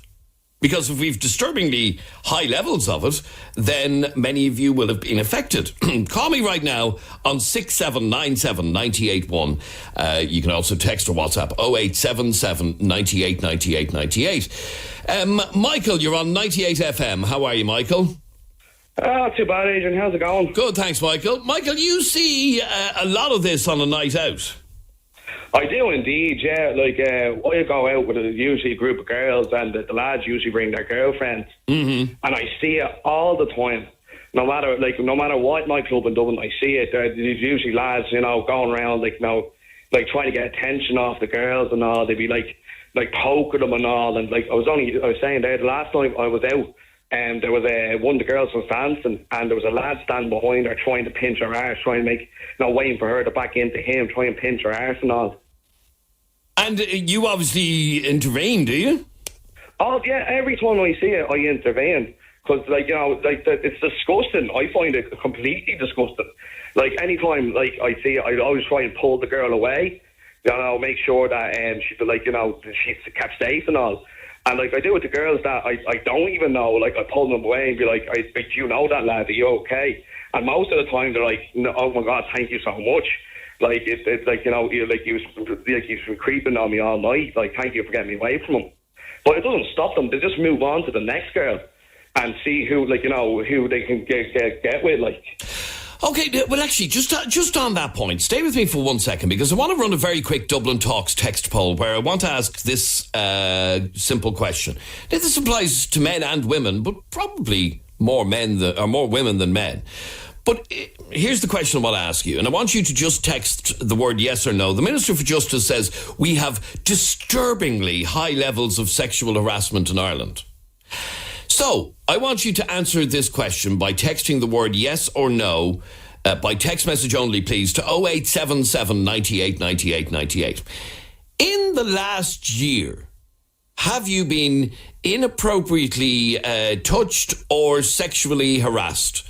Because if we've disturbingly high levels of it, then many of you will have been affected. Call me right now on 6797 981. You can also text or WhatsApp 0877 98 98 98. Michael, you're on 98FM. How are you, Michael? Not too bad, Adrian. How's it going? Good, thanks, Michael. Michael, you see a lot of this on a night out. I do indeed, yeah. Like, I go out with usually a group of girls, and the lads usually bring their girlfriends. Mm-hmm. And I see it all the time. No matter what nightclub in Dublin, I see it. There's usually lads, going around, like trying to get attention off the girls and all. They'd be like poking them and all. And like I was saying there, the last time I was out, there was one of the girls from Stanston, and there was a lad standing behind her trying to pinch her arse, trying to make, waiting for her to back into him, trying to pinch her arse and all. And you obviously intervene, do you? Oh, yeah, every time I see it, I intervene. Because, it's disgusting. I find it completely disgusting. Like, anytime, I see it, I always try and pull the girl away. Make sure that she's kept safe and all. And, I do with the girls that I don't even know. I pull them away and be like, do you know that lad? Are you okay? And most of the time, they're like, no, oh, my God, thank you so much. You've been creeping on me all night. Thank you for getting me away from him. But it doesn't stop them. They just move on to the next girl and see who they can get with. Okay, well, actually, just on that point, stay with me for 1 second, because I want to run a very quick Dublin Talks text poll where I want to ask this simple question. Now, this applies to men and women, but probably more women than men. But here's the question I want to ask you, and I want you to just text the word yes or no. The Minister for Justice says we have disturbingly high levels of sexual harassment in Ireland. So, I want you to answer this question by texting the word yes or no, by text message only, please, to 0877 98 98 98. In the last year, have you been inappropriately touched or sexually harassed?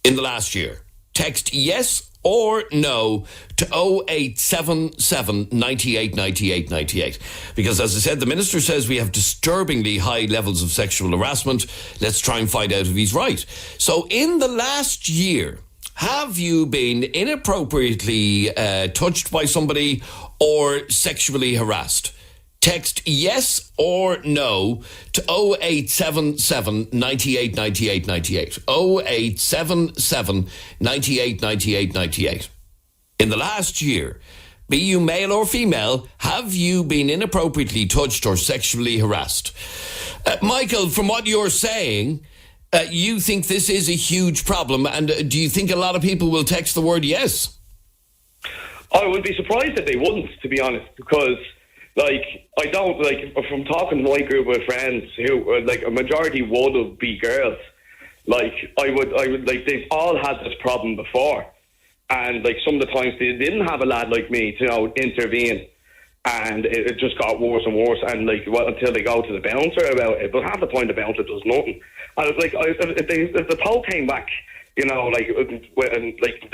In the last year, text yes or no to 0877 98 98 98. Because as I said, the Minister says we have disturbingly high levels of sexual harassment. Let's try and find out if he's right. So in the last year, have you been inappropriately touched by somebody or sexually harassed? Text yes or no to 0877 98 98 98. 0877 98 98 98. In the last year, be you male or female, have you been inappropriately touched or sexually harassed? Michael, from what you're saying, you think this is a huge problem, and do you think a lot of people will text the word yes? I would be surprised if they wouldn't, to be honest, because I don't, from talking to my group of friends who, a majority would be girls, I would, they've all had this problem before. And, some of the times they didn't have a lad like me to, intervene. And it just got worse and worse. And, until they go to the bouncer about it. But half the time the bouncer does nothing. And if the poll came back, the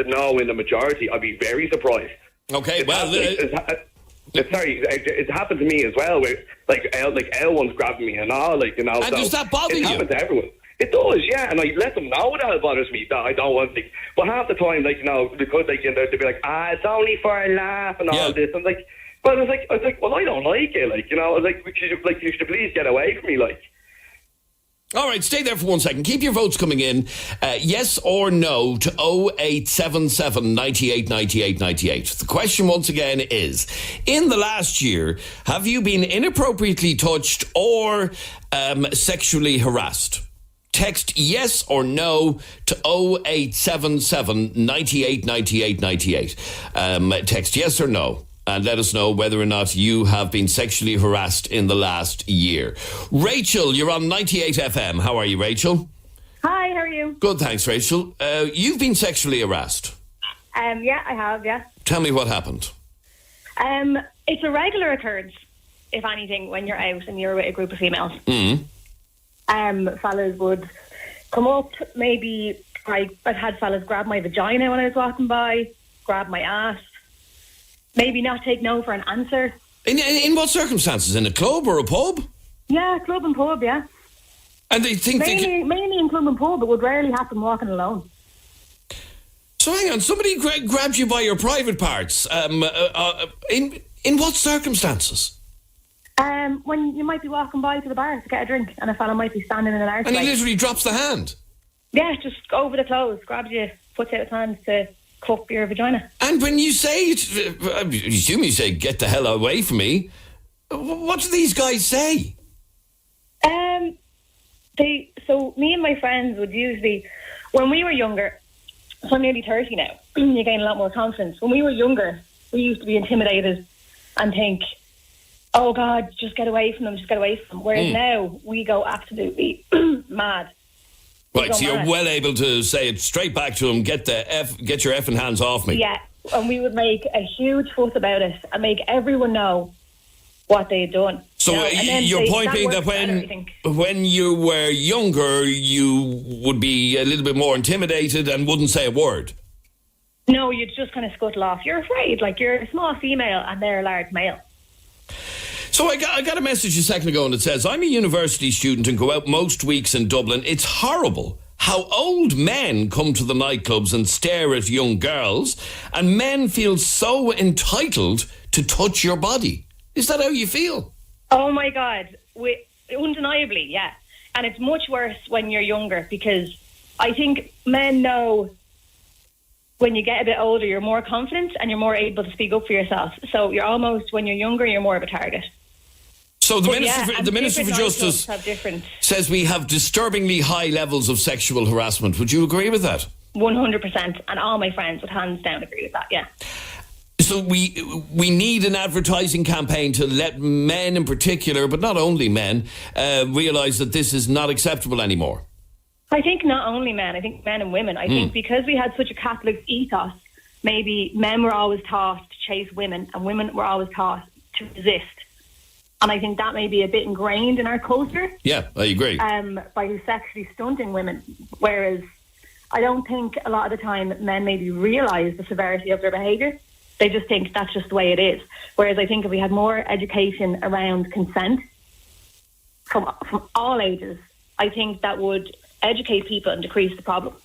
no in the majority, I'd be very surprised. Okay, it happened to me as well, where L1's grabbing me and all, and so does that bother you? It happened to everyone. It does, yeah, and I let them know that it bothers me, that I don't want to. But half the time, because they'd be like, it's only for a laugh and all this. And I was like, well, I don't like it, I was like, you should please get away from me, All right, stay there for 1 second. Keep your votes coming in. Yes or no to 0877 98 98 98. The question once again is, in the last year, have you been inappropriately touched or sexually harassed? Text yes or no to 0877 98 98 98. Text yes or no. And let us know whether or not you have been sexually harassed in the last year. Rachel, you're on 98 FM. How are you, Rachel? Hi, how are you? Good, thanks, Rachel. You've been sexually harassed. Yeah, I have, yeah. Tell me what happened. It's a regular occurrence, if anything, when you're out and you're with a group of females. Fellas would come up, maybe I've had fellas grab my vagina when I was walking by, grab my ass, maybe not take no for an answer. In what circumstances? In a club or a pub? Yeah, club and pub, yeah. And they think mainly in club and pub. It would rarely happen walking alone. So hang on, somebody grabbed you by your private parts. In what circumstances? When you might be walking by to the bar to get a drink, and a fella might be standing in an archway. And he literally drops the hand. Yeah, just over the clothes, grabs you, puts out his hand to cup your vagina. And when you say, I assume you say, "Get the hell away from me," what do these guys say? So me and my friends would usually, when we were younger, so I'm nearly 30 now, you gain a lot more confidence. When we were younger, we used to be intimidated and think, oh God, just get away from them, Whereas now, we go absolutely mad. Right, so you're well able to say it straight back to them, get your effing hands off me. Yeah, and we would make a huge fuss about it and make everyone know what they had done. So your point being that when you were younger, you would be a little bit more intimidated and wouldn't say a word? No, you'd just kind of scuttle off. You're afraid, like you're a small female and they're a large male. So I got a message a second ago and it says, I'm a university student and go out most weeks in Dublin. It's horrible how old men come to the nightclubs and stare at young girls, and men feel so entitled to touch your body. Is that how you feel? Oh my God, undeniably, yeah. And it's much worse when you're younger, because I think men know when you get a bit older, you're more confident and you're more able to speak up for yourself. So you're almost, when you're younger, you're more of a target. So the Minister for Justice says we have disturbingly high levels of sexual harassment. Would you agree with that? 100%. And all my friends would hands down agree with that, yeah. So we need an advertising campaign to let men in particular, but not only men, realise that this is not acceptable anymore. I think not only men, I think men and women. I think because we had such a Catholic ethos, maybe men were always taught to chase women and women were always taught to resist. And I think that may be a bit ingrained in our culture. Yeah, I agree. By sexually stunting women. Whereas I don't think a lot of the time men maybe realise the severity of their behaviour. They just think that's just the way it is. Whereas I think if we had more education around consent from all ages, I think that would educate people and decrease the problem.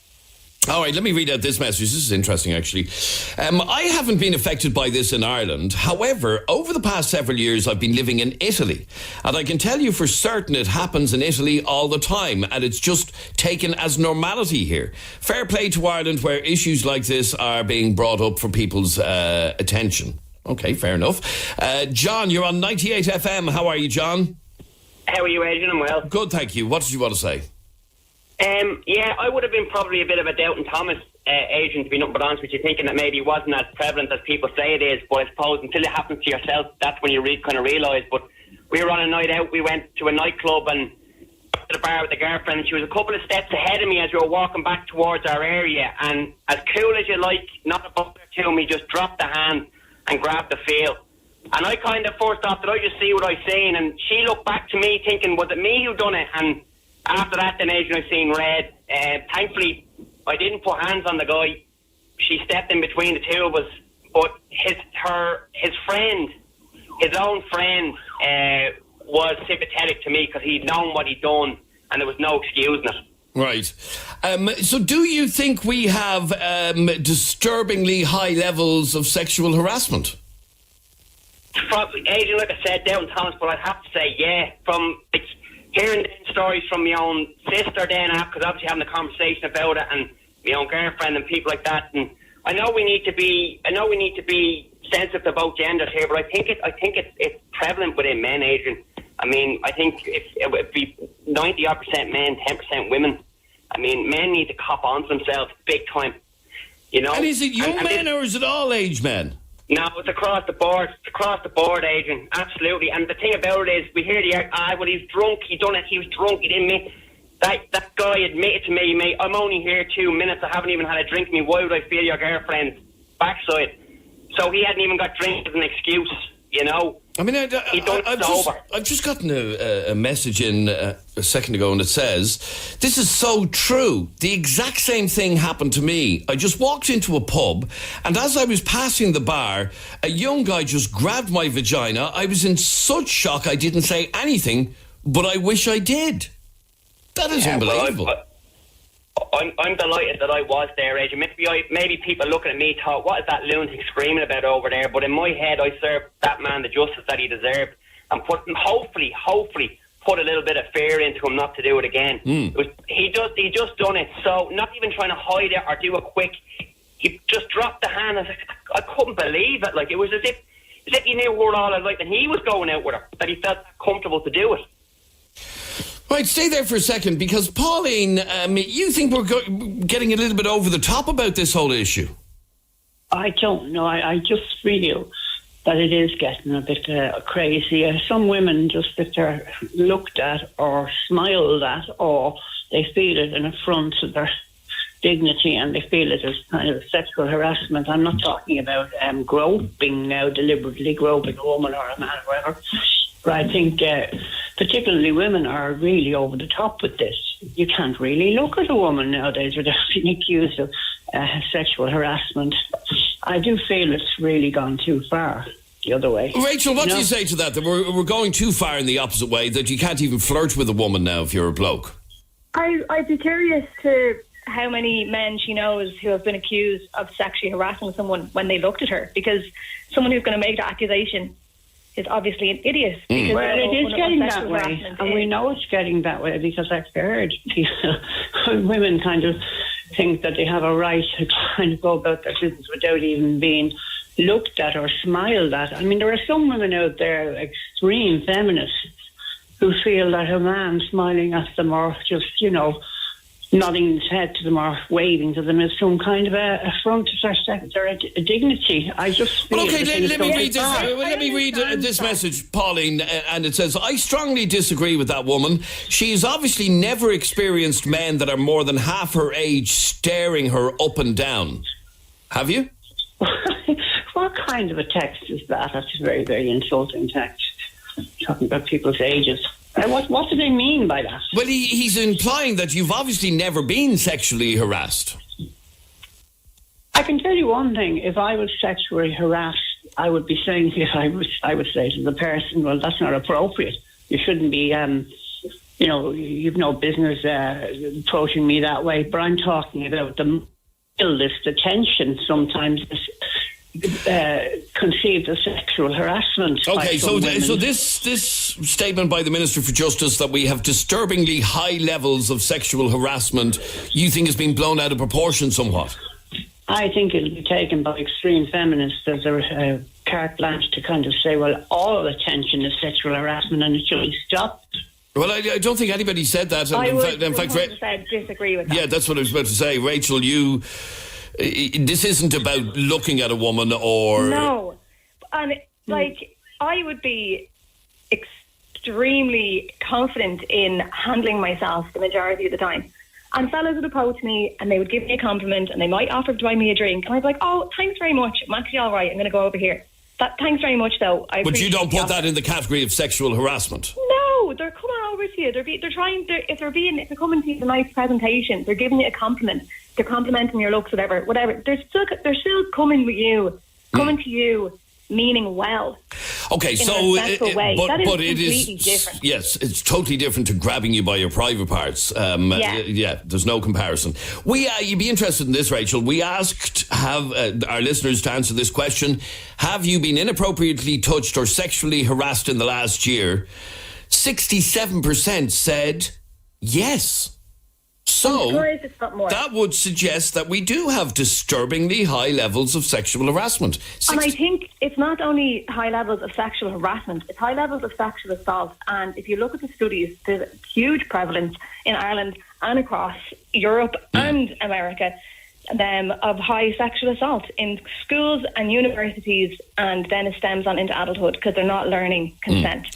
All right, let me read out this message. This is interesting, actually. I haven't been affected by this in Ireland. However, over the past several years, I've been living in Italy. And I can tell you for certain it happens in Italy all the time. And it's just taken as normality here. Fair play to Ireland, where issues like this are being brought up for people's attention. Okay, fair enough. John, you're on 98 FM. How are you, John? How are you, Adrian? I'm well. Good, thank you. What did you want to say? Yeah, I would have been probably a bit of a Doubting Thomas agent, to be nothing but honest with you, thinking that maybe it wasn't as prevalent as people say it is. But I suppose until it happens to yourself, that's when you kind of realise. But we were on a night out. We went to a nightclub and to the bar with the girlfriend, and she was a couple of steps ahead of me as we were walking back towards our area. And as cool as you like, not a bother to me, just dropped the hand and grabbed the feel. And I kind of first off, did I just see what I seen? And she looked back to me thinking, was it me who done it? And after that, then Adrian, I seen red. Thankfully, I didn't put hands on the guy. She stepped in between the two of us. But his friend, his own friend, was sympathetic to me because he'd known what he'd done, and there was no excusing it. Right. So do you think we have disturbingly high levels of sexual harassment? Probably, Adrian, like I said, Doubting Thomas, but I'd have to say, yeah, from hearing stories from my own sister then, because obviously having a conversation about it, and my own girlfriend and people like that. And I know we need to be sensitive about genders here, but I think it's prevalent within men, Adrian. I mean, I think if it would be 90% men, 10% women. I mean, men need to cop on to themselves big time. You know? And is it young men or is it all age men? No, it's across the board. It's across the board, Adrian. Absolutely. And the thing about it is, we hear well, he's drunk. He done it. He was drunk. He didn't mean. That guy admitted to me, mate, I'm only here 2 minutes. I haven't even had a drink. Why would I feel your girlfriend's backside? So he hadn't even got drink as an excuse, you know. I mean, I've just gotten a message in a second ago, and it says, this is so true. The exact same thing happened to me. I just walked into a pub, and as I was passing the bar, a young guy just grabbed my vagina. I was in such shock I didn't say anything, but I wish I did. That is unbelievable. I'm delighted that I was there, Adrian. Maybe people looking at me thought, what is that lunatic screaming about over there? But in my head, I served that man the justice that he deserved, and hopefully put a little bit of fear into him not to do it again. He just done it. So not even trying to hide it or do it quick. He just dropped the hand. I couldn't believe it. Like, it was as if he knew her all his life, and he was going out with her, that he felt comfortable to do it. Right, stay there for a second, because Pauline, you think we're getting a little bit over the top about this whole issue? I don't know. I just feel that it is getting a bit crazy. Some women, just if they're looked at or smiled at, or they feel it an affront to their dignity, and they feel it as kind of sexual harassment. I'm not talking about groping now, deliberately groping a woman or a man or whatever. But I think particularly women are really over the top with this. You can't really look at a woman nowadays without being accused of sexual harassment. I do feel it's really gone too far the other way. Rachel, what do you say to that? That we're going too far in the opposite way, that you can't even flirt with a woman now if you're a bloke? I'd be curious to how many men she knows who have been accused of sexually harassing someone when they looked at her, because someone who's going to make that accusation is obviously an idiot. Well, it is getting that way, and we know it's getting that way because I've heard people, women kind of think that they have a right to kind of go about their business without even being looked at or smiled at. I mean, there are some women out there, extreme feminists, who feel that a man smiling at them or just, nodding his head to them or waving to them is some kind of affront to their dignity. I just feel let me read this message, Pauline, and it says, I strongly disagree with that woman. She's obviously never experienced men that are more than half her age staring her up and down. Have you? What kind of a text is that? That's a very, very insulting text. Talking about people's ages. What do they mean by that? Well, he's implying that you've obviously never been sexually harassed. I can tell you one thing. If I was sexually harassed, I would be saying, I would say to the person, well, that's not appropriate. You shouldn't be, you've no business approaching me that way. But I'm talking about the illest attention sometimes conceived as sexual harassment. Okay, so this statement by the Minister for Justice that we have disturbingly high levels of sexual harassment, you think has been blown out of proportion somewhat? I think it'll be taken by extreme feminists as a carte blanche to kind of say, well, all attention is sexual harassment and it should be stopped. Well, I don't think anybody said that. I would disagree with that. Yeah, that's what I was about to say. Rachel, this isn't about looking at a woman or... No. And, I would be extremely confident in handling myself the majority of the time. And fellas would approach me and they would give me a compliment and they might offer to buy me a drink. And I'd be like, oh, thanks very much. I'm actually all right. I'm going to go over here. Thanks very much, though. But you don't put that in the category of sexual harassment? No, they're coming over to you. If they're coming to you with a nice presentation, they're giving you a compliment. They're complimenting your looks, whatever. They're still coming to you, meaning well. Okay, in a respectful way. That is completely different. Yes, it's totally different to grabbing you by your private parts. Yeah, there's no comparison. You'd be interested in this, Rachel. We asked our listeners to answer this question. Have you been inappropriately touched or sexually harassed in the last year? 67% said yes. So, surprised it's not more. that would suggest that we do have disturbingly high levels of sexual harassment. And I think it's not only high levels of sexual harassment, it's high levels of sexual assault. And if you look at the studies, there's a huge prevalence in Ireland and across Europe and America of high sexual assault in schools and universities, and then it stems on into adulthood because they're not learning consent.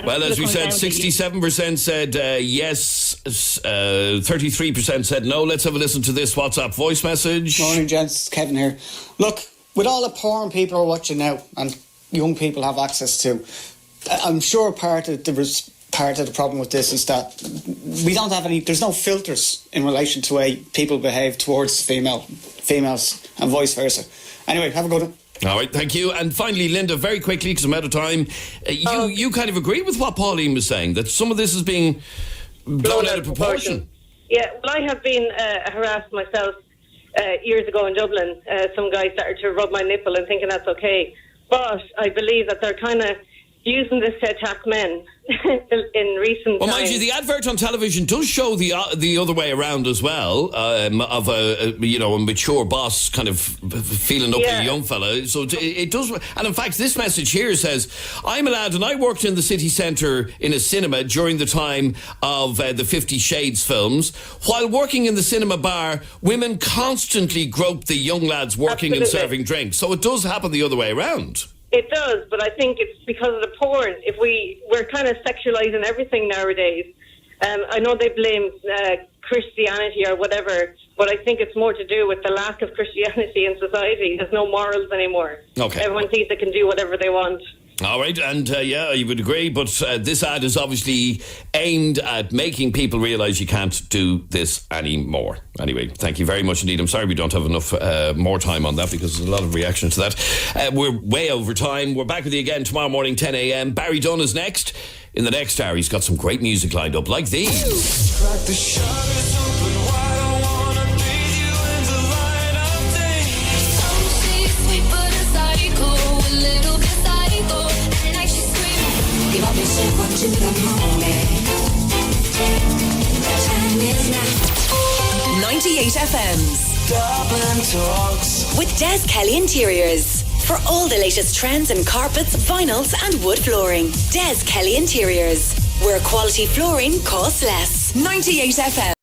Well, as we said, 67% said yes, 33% said no. Let's have a listen to this WhatsApp voice message. Morning, gents. Kevin here. Look, with all the porn people are watching now and young people have access to, I'm sure part of the problem with this is that we don't have there's no filters in relation to way people behave towards females and vice versa. Anyway, have a good one. All right, thank you. And finally, Linda, very quickly, because I'm out of time, you kind of agree with what Pauline was saying, that some of this is being blown out of proportion. Yeah, well, I have been harassed myself years ago in Dublin. Some guy started to rub my nipple and thinking that's okay. But I believe that they're kind of using this to attack men in recent Well, times. mind you, the advert on television does show the other way around as well, of a mature boss kind of feeling up to a young fella. So it does. And in fact, this message here says, I'm a lad and I worked in the city centre in a cinema during the time of the 50 Shades films. While working in the cinema bar, women constantly groped the young lads working and serving drinks. So it does happen the other way around. It does, but I think it's because of the porn. If we're kind of sexualising everything nowadays. I know they blame Christianity or whatever, but I think it's more to do with the lack of Christianity in society. There's no morals anymore. Okay. Everyone thinks they can do whatever they want. All right, and yeah, you would agree, but this ad is obviously aimed at making people realise you can't do this anymore. Anyway, thank you very much indeed. I'm sorry we don't have enough more time on that because there's a lot of reaction to that. We're way over time. We're back with you again tomorrow morning, 10 a.m. Barry Dunn is next. In the next hour, he's got some great music lined up like these. Crack the shutters open wide. I wanna bathe you in the light of day. Some sweet but a psycho, a little bit psycho. At night she's screaming. Give up your shit, one to the morning. Time is now. 98FM's Dublin Talks with Des Kelly Interiors. For all the latest trends in carpets, vinyls and wood flooring. Des Kelly Interiors, where quality flooring costs less. 98FM.